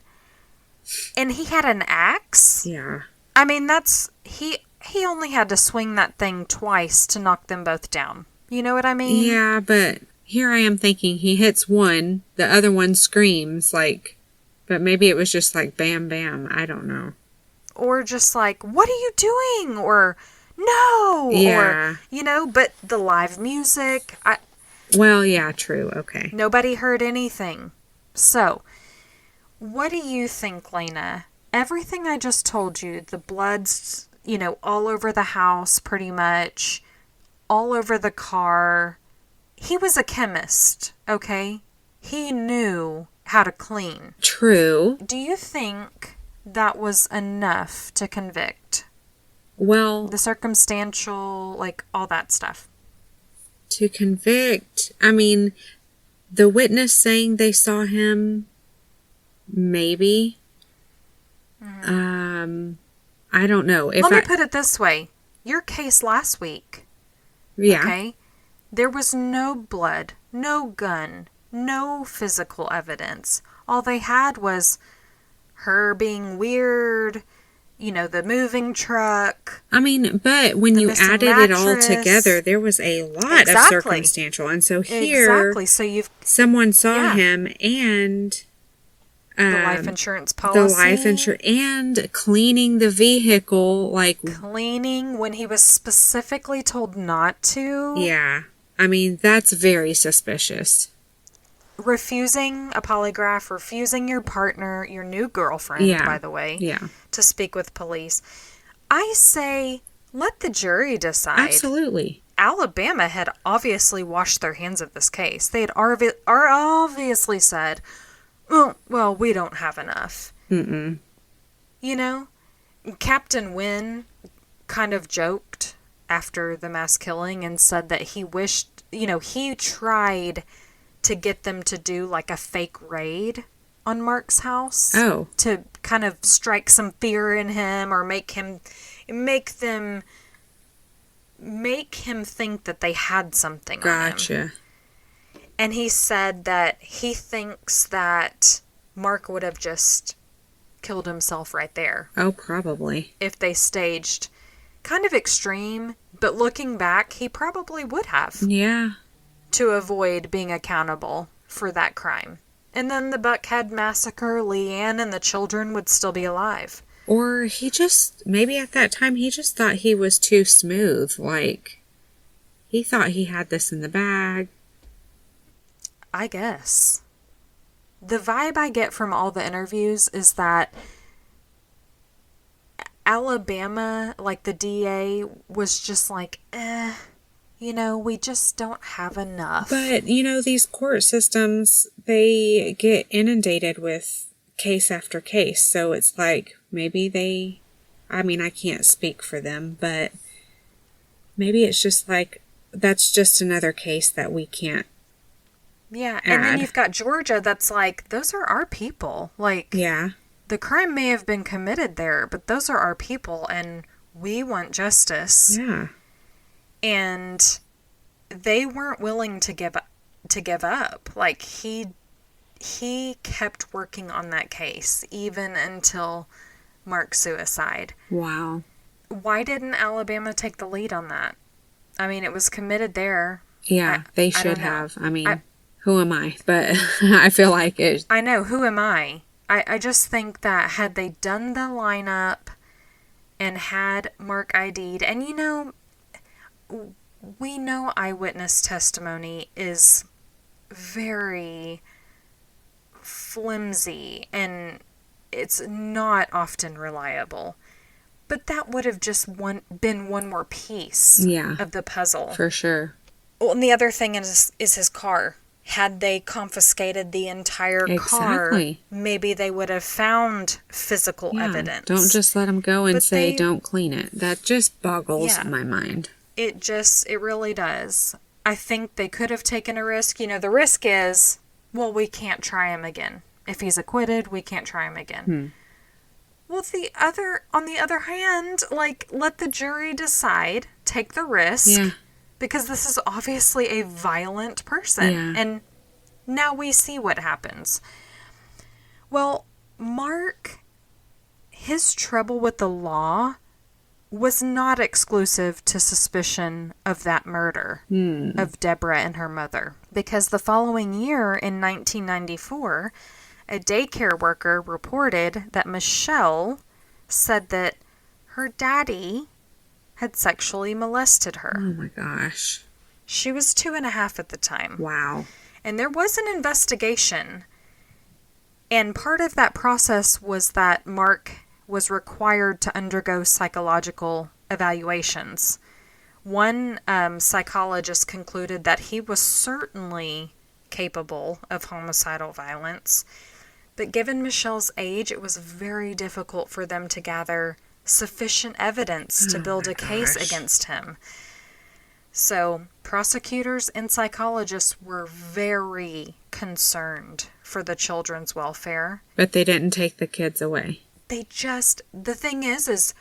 A: and he had an axe,
B: yeah,
A: that's he only had to swing that thing twice to knock them both down. You know what I mean?
B: Yeah, but here I am thinking he hits one, the other one screams, like, but maybe it was just like bam, bam. I don't know.
A: Or just like, "What are you doing?" Or no,
B: yeah.
A: or, but the live music,
B: well, yeah, true, okay.
A: Nobody heard anything. So, what do you think, Lena? Everything I just told you, the blood's, all over the house, pretty much, all over the car. He was a chemist, okay? He knew how to clean.
B: True.
A: Do you think that was enough to convict?
B: Well,
A: the circumstantial, like, all that stuff.
B: To convict, the witness saying they saw him, maybe.
A: Mm-hmm.
B: I don't know.
A: Let me put it this way. Your case last week.
B: Yeah.
A: Okay? There was no blood, no gun, no physical evidence. All they had was her being weird, the moving truck.
B: But when you added it all together, there was a lot of circumstantial. And so here,
A: so
B: someone saw him and
A: the life insurance policy.
B: And cleaning the vehicle, like
A: cleaning when he was specifically told not to.
B: Yeah. That's very suspicious.
A: Refusing a polygraph, refusing your partner, your new girlfriend, by the way, to speak with police. I say, let the jury decide.
B: Absolutely.
A: Alabama had obviously washed their hands of this case. They had obviously said, well, we don't have enough.
B: Mm-mm.
A: Captain Wynn kind of joked after the mass killing and said that he wished, he tried to get them to do like a fake raid on Mark's house.
B: Oh.
A: To kind of strike some fear in him or make him think that they had something on him.
B: Gotcha.
A: And he said that he thinks that Mark would have just killed himself right there.
B: Oh, probably.
A: If they staged kind of extreme, but looking back, he probably would have.
B: Yeah.
A: To avoid being accountable for that crime. And then the Buckhead massacre, Leanne and the children would still be alive.
B: Or maybe at that time he just thought he was too smooth. Like, he thought he had this in the bag.
A: I guess. The vibe I get from all the interviews is that Alabama, like the DA, was just like, we just don't have enough.
B: But, these court systems, they get inundated with case after case. So it's like maybe I can't speak for them, but maybe it's just like that's just another case that we can't
A: Yeah, and then
B: add.
A: you've got Georgia that's like, those are our people. Like,
B: Yeah.
A: the crime may have been committed there, but those are our people, and we want justice.
B: Yeah.
A: And they weren't willing to give up. Like, he kept working on that case even until Mark's suicide.
B: Wow.
A: Why didn't Alabama take the lead on that? I mean, it was committed there.
B: Yeah, they
A: I
B: should
A: don't know.
B: have. I mean, who am I? But I feel like it.
A: I know, who am I? I just think that had they done the lineup and had Mark ID'd, and we know eyewitness testimony is very flimsy and it's not often reliable. But that would have just been one more piece of the puzzle.
B: For sure.
A: Well, and the other thing is his car. Had they confiscated the entire car, maybe they would have found physical evidence.
B: Don't just let them go and say, don't clean it. That just boggles my mind.
A: It really does. I think they could have taken a risk. The risk is, well, we can't try him again. If he's acquitted, we can't try him again. Well, on the other hand, like, let the jury decide, take the risk.
B: Yeah.
A: Because this is obviously a violent person.
B: Yeah.
A: And now we see what happens. Well, Mark, his trouble with the law was not exclusive to suspicion of that murder of Deborah and her mother. Because the following year, in 1994, a daycare worker reported that Michelle said that her daddy had sexually molested her.
B: Oh my gosh.
A: She was 2.5 at the time.
B: Wow.
A: And there was an investigation. And part of that process was that Mark was required to undergo psychological evaluations. One psychologist concluded that he was certainly capable of homicidal violence. But given Michelle's age, it was very difficult for them to gather sufficient evidence to build a case against him. So prosecutors and psychologists were very concerned for the children's welfare.
B: But they didn't take the kids away.
A: The thing is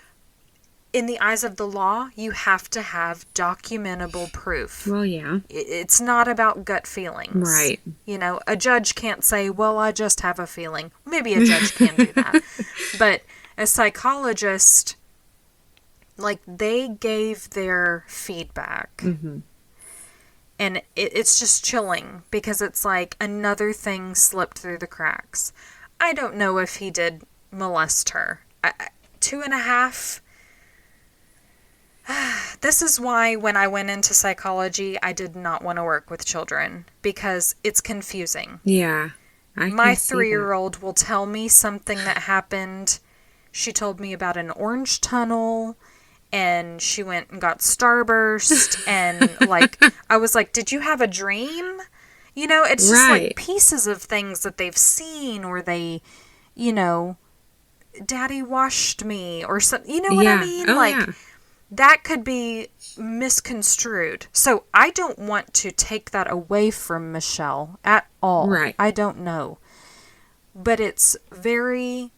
A: in the eyes of the law, you have to have documentable proof.
B: Well, yeah.
A: It's not about gut feelings.
B: Right.
A: A judge can't say, well, I just have a feeling. Maybe a judge can do that. But a psychologist, like, they gave their feedback. Mm-hmm. And it's just chilling because it's like another thing slipped through the cracks. I don't know if he did molest her. 2.5. This is why when I went into psychology, I did not want to work with children because it's confusing.
B: Yeah.
A: My 3-year-old will tell me something that happened. She told me about an orange tunnel and she went and got starburst and like I was like, did you have a dream? It's just like pieces of things that they've seen or they, daddy washed me or something. You know what I mean? That could be misconstrued. So I don't want to take that away from Michelle at all.
B: Right.
A: I don't know. But it's
B: in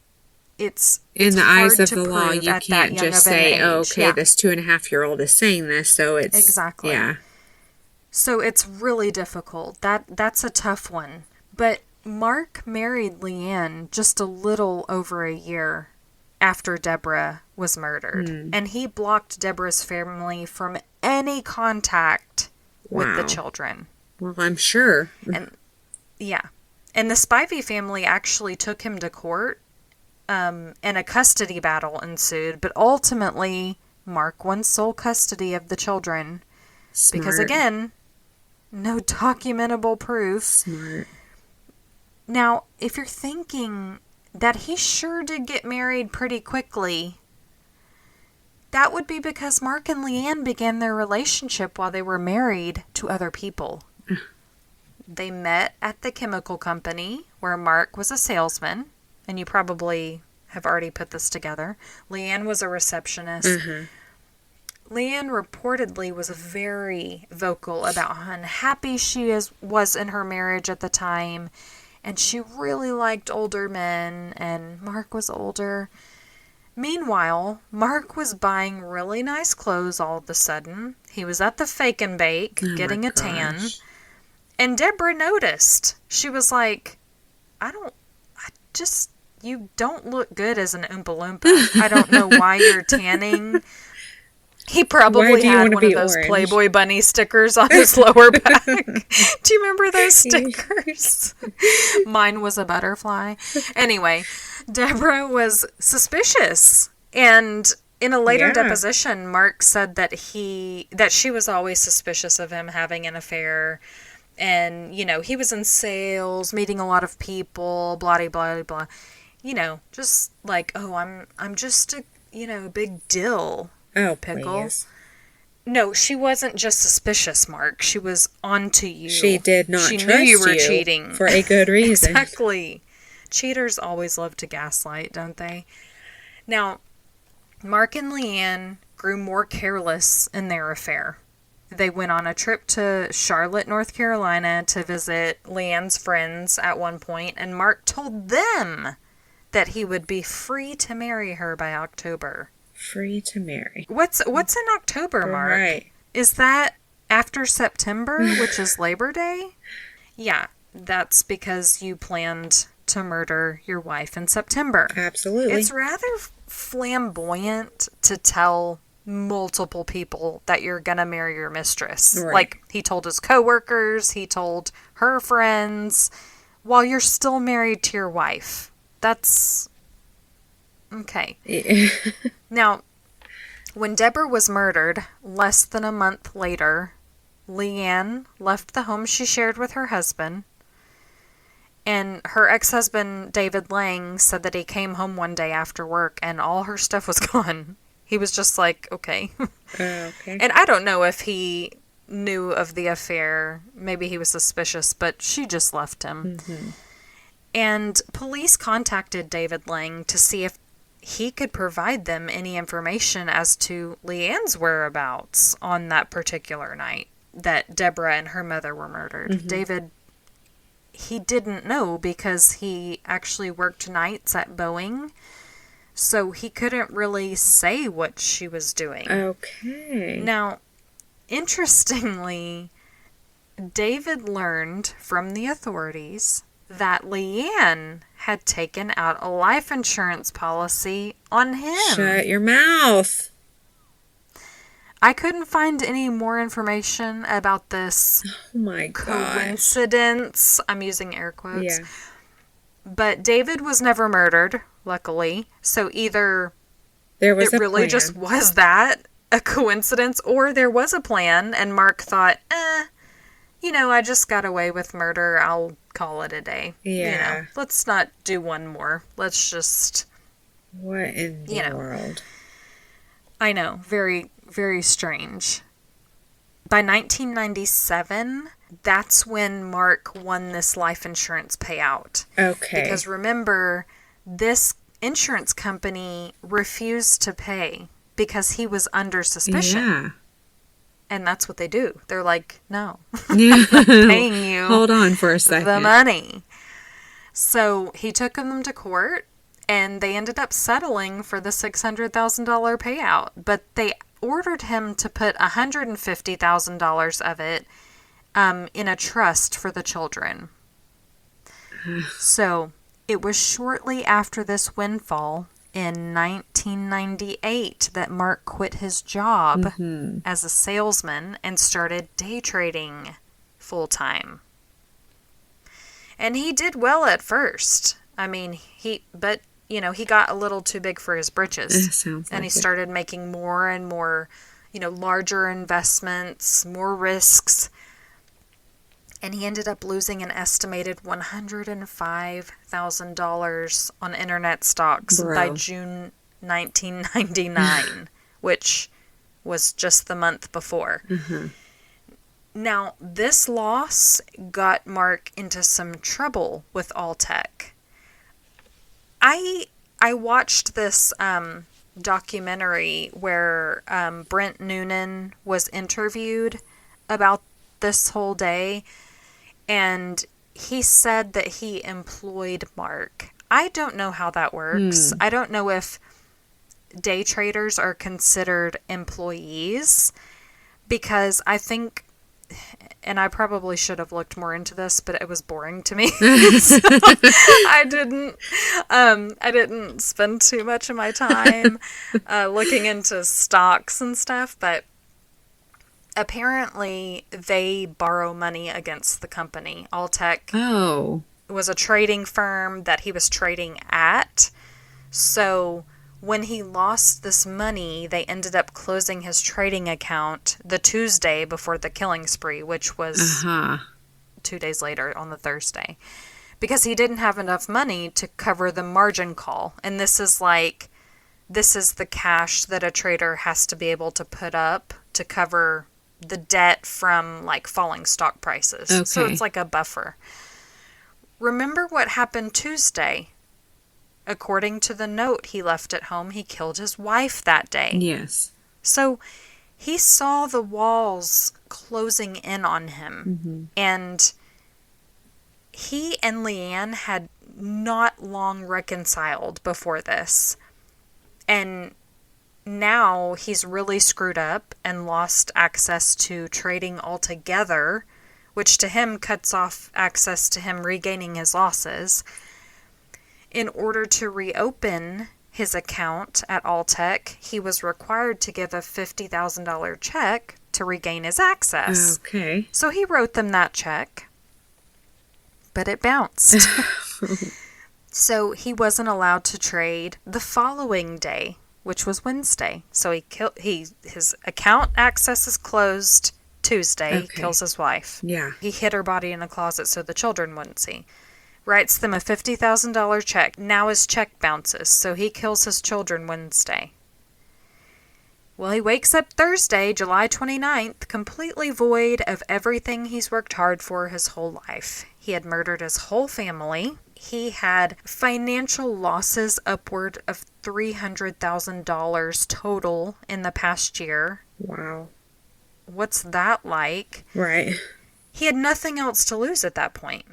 B: the eyes of the law, you
A: can't
B: just say, this 2.5-year-old is saying this, so it's...
A: Exactly.
B: Yeah.
A: So it's really difficult. That's a tough one. But Mark married Leanne just a little over a year after Deborah was murdered. And he blocked Deborah's family from any contact with the children.
B: Well, I'm sure.
A: And the Spivey family actually took him to court, and a custody battle ensued. But ultimately, Mark won sole custody of the children.
B: Smart.
A: Because again, no documentable proof.
B: Smart.
A: Now, if you're thinking that he sure did get married pretty quickly, That would be because Mark and Leanne began their relationship while they were married to other people. They met at the chemical company where Mark was a salesman, and you probably have already put this together. Leanne was a receptionist. Leanne reportedly was very vocal about how unhappy she was in her marriage at the time, and she really liked older men, and Mark was older. Meanwhile, Mark was buying really nice clothes all of a sudden. He was at the Fake and Bake getting a tan. And Deborah noticed. She was like, you don't look good as an Oompa Loompa. I don't know why you're tanning. He probably had one of those orange Playboy bunny stickers on his lower back. Do you remember those stickers? Mine was a butterfly. Anyway, Deborah was suspicious. And in a later deposition, Mark said that she was always suspicious of him having an affair. And, he was in sales, meeting a lot of people, blah, blah, blah. Just like, oh, I'm just a big dill.
B: Oh,
A: pickle.
B: Please.
A: No, she wasn't just suspicious, Mark. She was onto you.
B: She did not
A: She
B: trust
A: knew you were
B: you
A: cheating.
B: For a good reason.
A: Exactly. Cheaters always love to gaslight, don't they? Now, Mark and Leanne grew more careless in their affair. They went on a trip to Charlotte, North Carolina to visit Leanne's friends at one point, and Mark told them that he would be free to marry her by October.
B: Free to marry.
A: What's in October, Mark?
B: Right.
A: Is that after September, which is Labor Day? Yeah, that's because you planned to murder your wife in September.
B: Absolutely.
A: It's rather flamboyant to tell multiple people that you're gonna marry your mistress.
B: Right.
A: Like, he told his coworkers, he told her friends, while you're still married to your wife. That's okay.
B: Yeah.
A: Now, when Deborah was murdered, less than a month later, Leanne left the home she shared with her husband, and her ex-husband, David Lang, said that he came home one day after work and all her stuff was gone. He was just like, okay.
B: Okay.
A: And I don't know if he knew of the affair. Maybe he was suspicious, but she just left him. Mm-hmm. And police contacted David Lang to see if he could provide them any information as to Leanne's whereabouts on that particular night that Deborah and her mother were murdered. Mm-hmm. David, he didn't know because he actually worked nights at Boeing, so he couldn't really say what she was doing.
B: Okay.
A: Now, interestingly, David learned from the authorities that Leanne had taken out a life insurance policy on him.
B: Shut your mouth.
A: I couldn't find any more information about this coincidence. I'm using air quotes.
B: Yeah.
A: But David was never murdered, luckily. So either
B: there was
A: it really just was that a coincidence, or there was a plan and Mark thought, I just got away with murder. I'll call it a day.
B: Yeah.
A: Let's not do one more. Let's just...
B: What in the world?
A: I know. Very, very strange. By 1997, that's when Mark won this life insurance payout.
B: Okay.
A: Because remember, this insurance company refused to pay because he was under suspicion.
B: Yeah.
A: And that's what they do. They're like, no, I'm not paying you.
B: Hold on for a second.
A: The money. So he took them to court, and they ended up settling for the $600,000 payout. But they ordered him to put $150,000 of it in a trust for the children. So it was shortly after this windfall in 1998 that Mark quit his job as a salesman and started day trading full time. And he did well at first. I mean, he got a little too big for his britches. And he started making more and more, larger investments, more risks. And he ended up losing an estimated $105,000 on internet stocks by June 1999, which was just the month before.
B: Mm-hmm.
A: Now, this loss got Mark into some trouble with Alltech. I watched this documentary where Brent Noonan was interviewed about this whole day, and he said that he employed Mark. I don't know how that works. I don't know if day traders are considered employees, because I think, and I probably should have looked more into this, but it was boring to me. So I didn't spend too much of my time looking into stocks and stuff, but apparently they borrow money against the company. Alltech was a trading firm that he was trading at. So when he lost this money, they ended up closing his trading account the Tuesday before the killing spree, which was 2 days later on the Thursday, because he didn't have enough money to cover the margin call. And this is the cash that a trader has to be able to put up to cover the debt from like falling stock prices. Okay. So it's like a buffer. Remember what happened Tuesday? According to the note he left at home, he killed his wife that day.
B: Yes.
A: So he saw the walls closing in on him. Mm-hmm. And he and Leanne had not long reconciled before this. And now he's really screwed up and lost access to trading altogether, which to him cuts off access to him regaining his losses. In order to reopen his account at Alltech, he was required to give a $50,000 check to regain his access.
B: Okay.
A: So he wrote them that check, but it bounced. So he wasn't allowed to trade the following day, which was Wednesday. So his account access is closed Tuesday. Okay. He kills his wife.
B: Yeah.
A: He hid her body in a closet so the children wouldn't see. Writes them a $50,000 check. Now his check bounces, so he kills his children Wednesday. Well, he wakes up Thursday, July 29th, completely void of everything he's worked hard for his whole life. He had murdered his whole family. He had financial losses upward of $300,000 total in the past year.
B: Wow.
A: What's that like?
B: Right.
A: He had nothing else to lose at that point.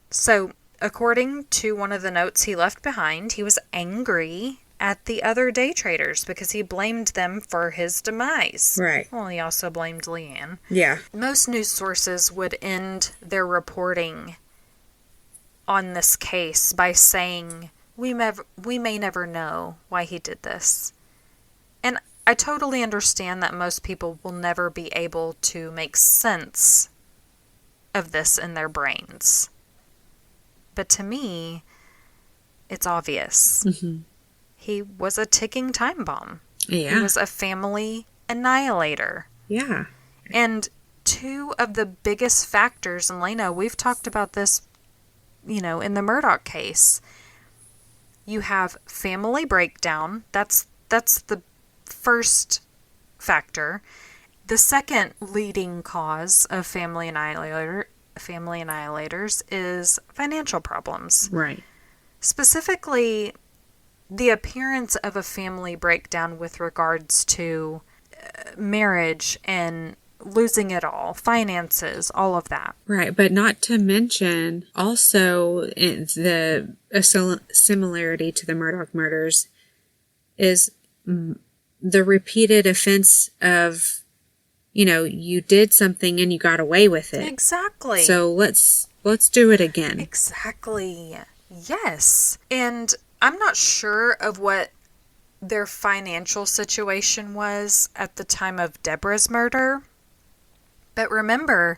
A: So, according to one of the notes he left behind, he was angry at the other day traders because he blamed them for his demise.
B: Right.
A: Well, he also blamed Leanne.
B: Yeah.
A: Most news sources would end their reporting on this case by saying, we may never know why he did this. And I totally understand that most people will never be able to make sense of this in their brains. But to me, it's obvious. Mm-hmm. He was a ticking time bomb.
B: Yeah.
A: He was a family annihilator.
B: Yeah.
A: And two of the biggest factors, and Lena, we've talked about this, in the Murdaugh case. You have family breakdown. That's the first factor. The second leading cause of family annihilators is financial problems.
B: Right.
A: Specifically, the appearance of a family breakdown with regards to marriage and losing it all, finances, all of that.
B: Right, but not to mention also a similarity to the Murdaugh murders is the repeated offense of, you did something and you got away with it.
A: Exactly.
B: So let's do it again.
A: Exactly. Yes. And I'm not sure of what their financial situation was at the time of Deborah's murder. But remember,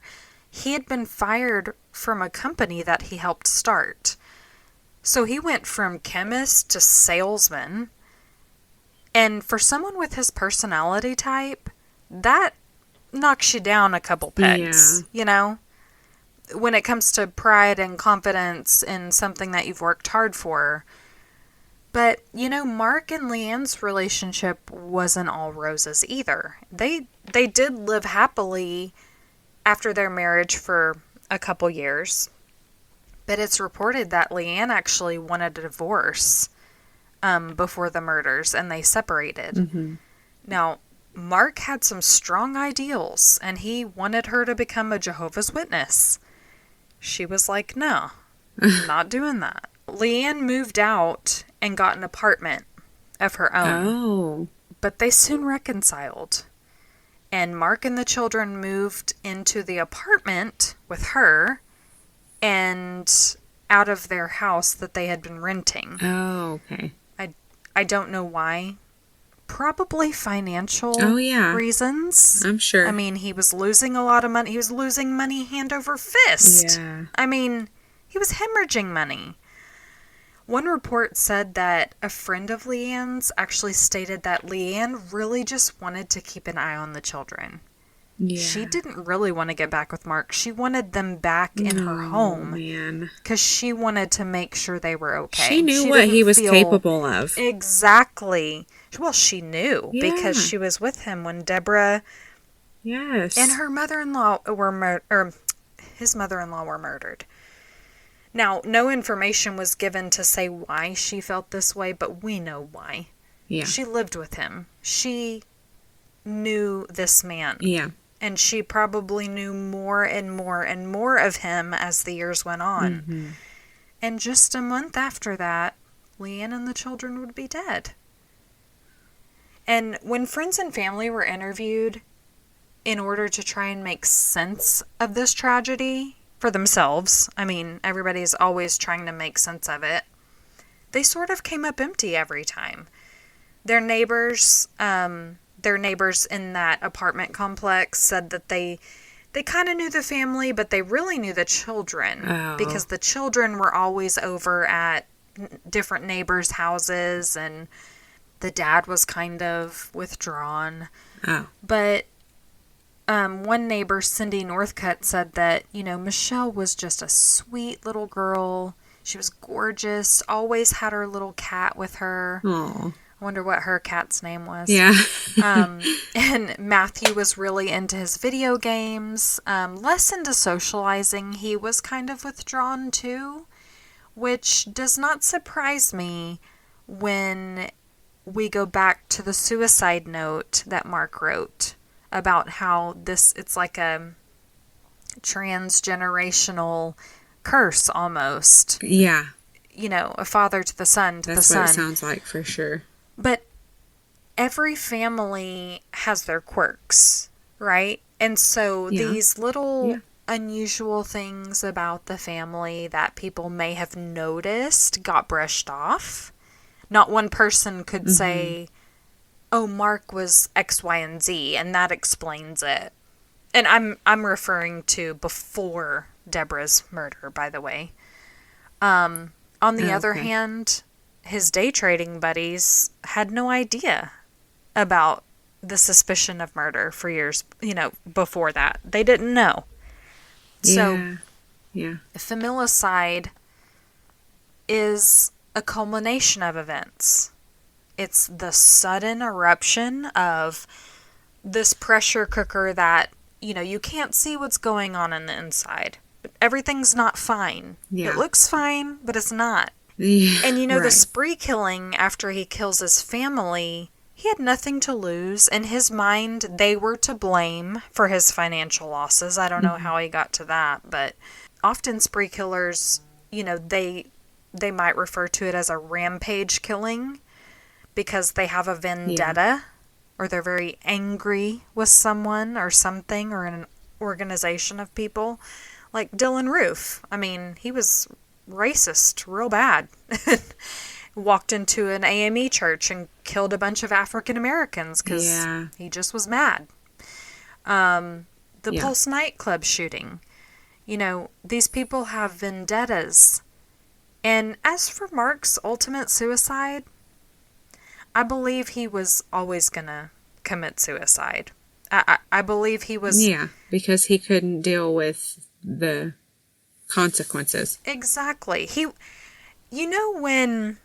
A: he had been fired from a company that he helped start. So he went from chemist to salesman. And for someone with his personality type, that knocks you down a couple pegs, When it comes to pride and confidence in something that you've worked hard for, But, Mark and Leanne's relationship wasn't all roses either. They did live happily after their marriage for a couple years. But it's reported that Leanne actually wanted a divorce before the murders, and they separated.
B: Mm-hmm.
A: Now, Mark had some strong ideals, and he wanted her to become a Jehovah's Witness. She was like, no, I'm not doing that. Leanne moved out and got an apartment of her own.
B: Oh.
A: But they soon reconciled. And Mark and the children moved into the apartment with her and out of their house that they had been renting.
B: Oh, okay.
A: I don't know why. Probably financial reasons.
B: I'm sure.
A: I mean, he was losing a lot of money. He was losing money hand over fist.
B: Yeah.
A: I mean, he was hemorrhaging money. One report said that a friend of Leanne's actually stated that Leanne really just wanted to keep an eye on the children.
B: Yeah.
A: She didn't really want to get back with Mark. She wanted them back in her home. Because she wanted to make sure they were okay.
B: She knew what he was capable of.
A: Exactly. Well, she knew because she was with him when Deborah and her mother-in-law his mother-in-law were murdered. Now, no information was given to say why she felt this way, but we know why.
B: Yeah.
A: She lived with him. She knew this man.
B: Yeah.
A: And she probably knew more and more and more of him as the years went on.
B: Mm-hmm.
A: And just a month after that, Leanne and the children would be dead. And when friends and family were interviewed in order to try and make sense of this tragedy for themselves, I mean, everybody's always trying to make sense of it, they sort of came up empty every time. Their neighbors in that apartment complex said that they kind of knew the family, but they really knew the children because the children were always over at different neighbors' houses, and the dad was kind of withdrawn.
B: Oh.
A: But one neighbor, Cindy Northcutt, said that, Michelle was just a sweet little girl. She was gorgeous, always had her little cat with her.
B: Aww.
A: I wonder what her cat's name was.
B: Yeah.
A: And Matthew was really into his video games, less into socializing. He was kind of withdrawn too, which does not surprise me when we go back to the suicide note that Mark wrote about how it's like a transgenerational curse almost.
B: Yeah.
A: A father to the son to the son.
B: That's what it sounds like for sure.
A: But every family has their quirks, right? And so these little unusual things about the family that people may have noticed got brushed off. Not one person could say, oh, Mark was X, Y, and Z, and that explains it. And I'm referring to before Deborah's murder, by the way. On the other hand, his day trading buddies had no idea about the suspicion of murder for years, before that. They didn't know. So, familicide is a culmination of events. It's the sudden eruption of this pressure cooker that, you can't see what's going on the inside. But everything's not fine. Yeah. It looks fine, but it's not.
B: Yeah,
A: and the spree killing after he kills his family, he had nothing to lose. In his mind, they were to blame for his financial losses. I don't know how he got to that, but often spree killers, they might refer to it as a rampage killing because they have a vendetta or they're very angry with someone or something or an organization of people. Like Dylan Roof. I mean, he was racist real bad. Walked into an AME church and killed a bunch of African Americans because he just was mad. The Pulse nightclub shooting. These people have vendettas. And as for Mark's ultimate suicide, I believe he was always going to commit suicide. I believe he was...
B: Yeah, because he couldn't deal with the consequences.
A: Exactly. When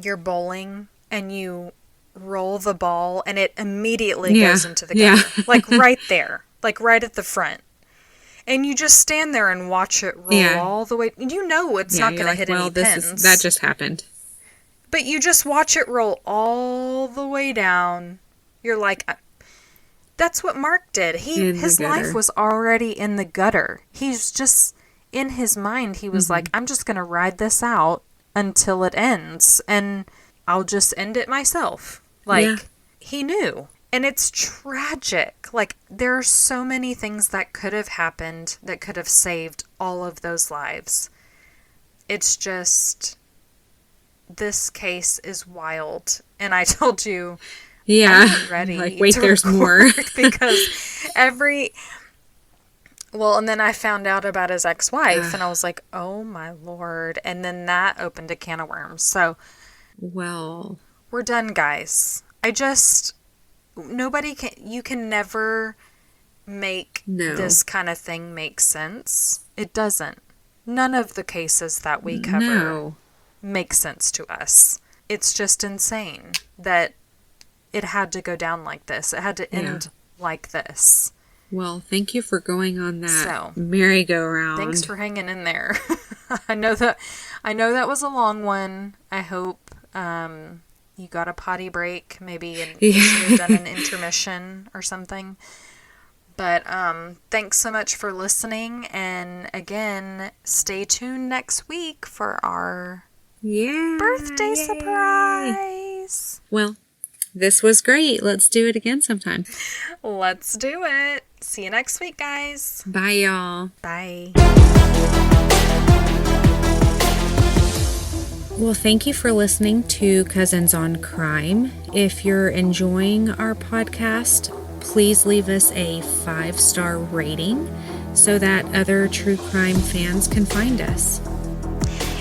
A: you're bowling and you roll the ball and it immediately
B: Yeah.
A: goes into the
B: Yeah.
A: gutter. Like right there. Like right at the front. And you just stand there and watch it roll
B: Yeah.
A: all the way. You know it's
B: Yeah,
A: not
B: you're
A: going to
B: like,
A: hit
B: well,
A: any pins.
B: that just happened.
A: But you just watch it roll all the way down. You're like, that's what Mark did. His life was already in the gutter. He's just, in his mind, he was like, I'm just going to ride this out until it ends. And I'll just end it myself. Like, he knew. And it's tragic. Like, there are so many things that could have happened that could have saved all of those lives. It's just, this case is wild. And I told you, I'm not ready.
B: Like, wait, there's more.
A: Because and then I found out about his ex-wife, and I was like, oh my Lord. And then that opened a can of worms. So,
B: well,
A: we're done, guys. You can never make this kind of thing make sense. It doesn't. None of the cases that we cover make sense to us. It's just insane that it had to go down like this. It had to end like this.
B: Well, thank you for going on that merry-go-round.
A: Thanks for hanging in there. I know that was a long one. I hope you got a potty break, maybe, and you should have done an intermission or something. But thanks so much for listening. And again, stay tuned next week for our birthday surprise.
B: Well, this was great. Let's do it again sometime.
A: Let's do it. See you next week, guys.
B: Bye, y'all.
A: Bye.
B: Well, thank you for listening to Cousins on Crime. If you're enjoying our podcast, please leave us a 5-star rating so that other true crime fans can find us.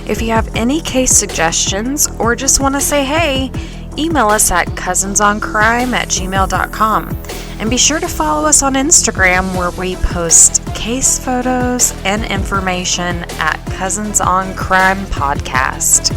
A: If you have any case suggestions or just want to say hey, email us at cousinsoncrime@gmail.com. And be sure to follow us on Instagram, where we post case photos and information at Cousins on Crime Podcast.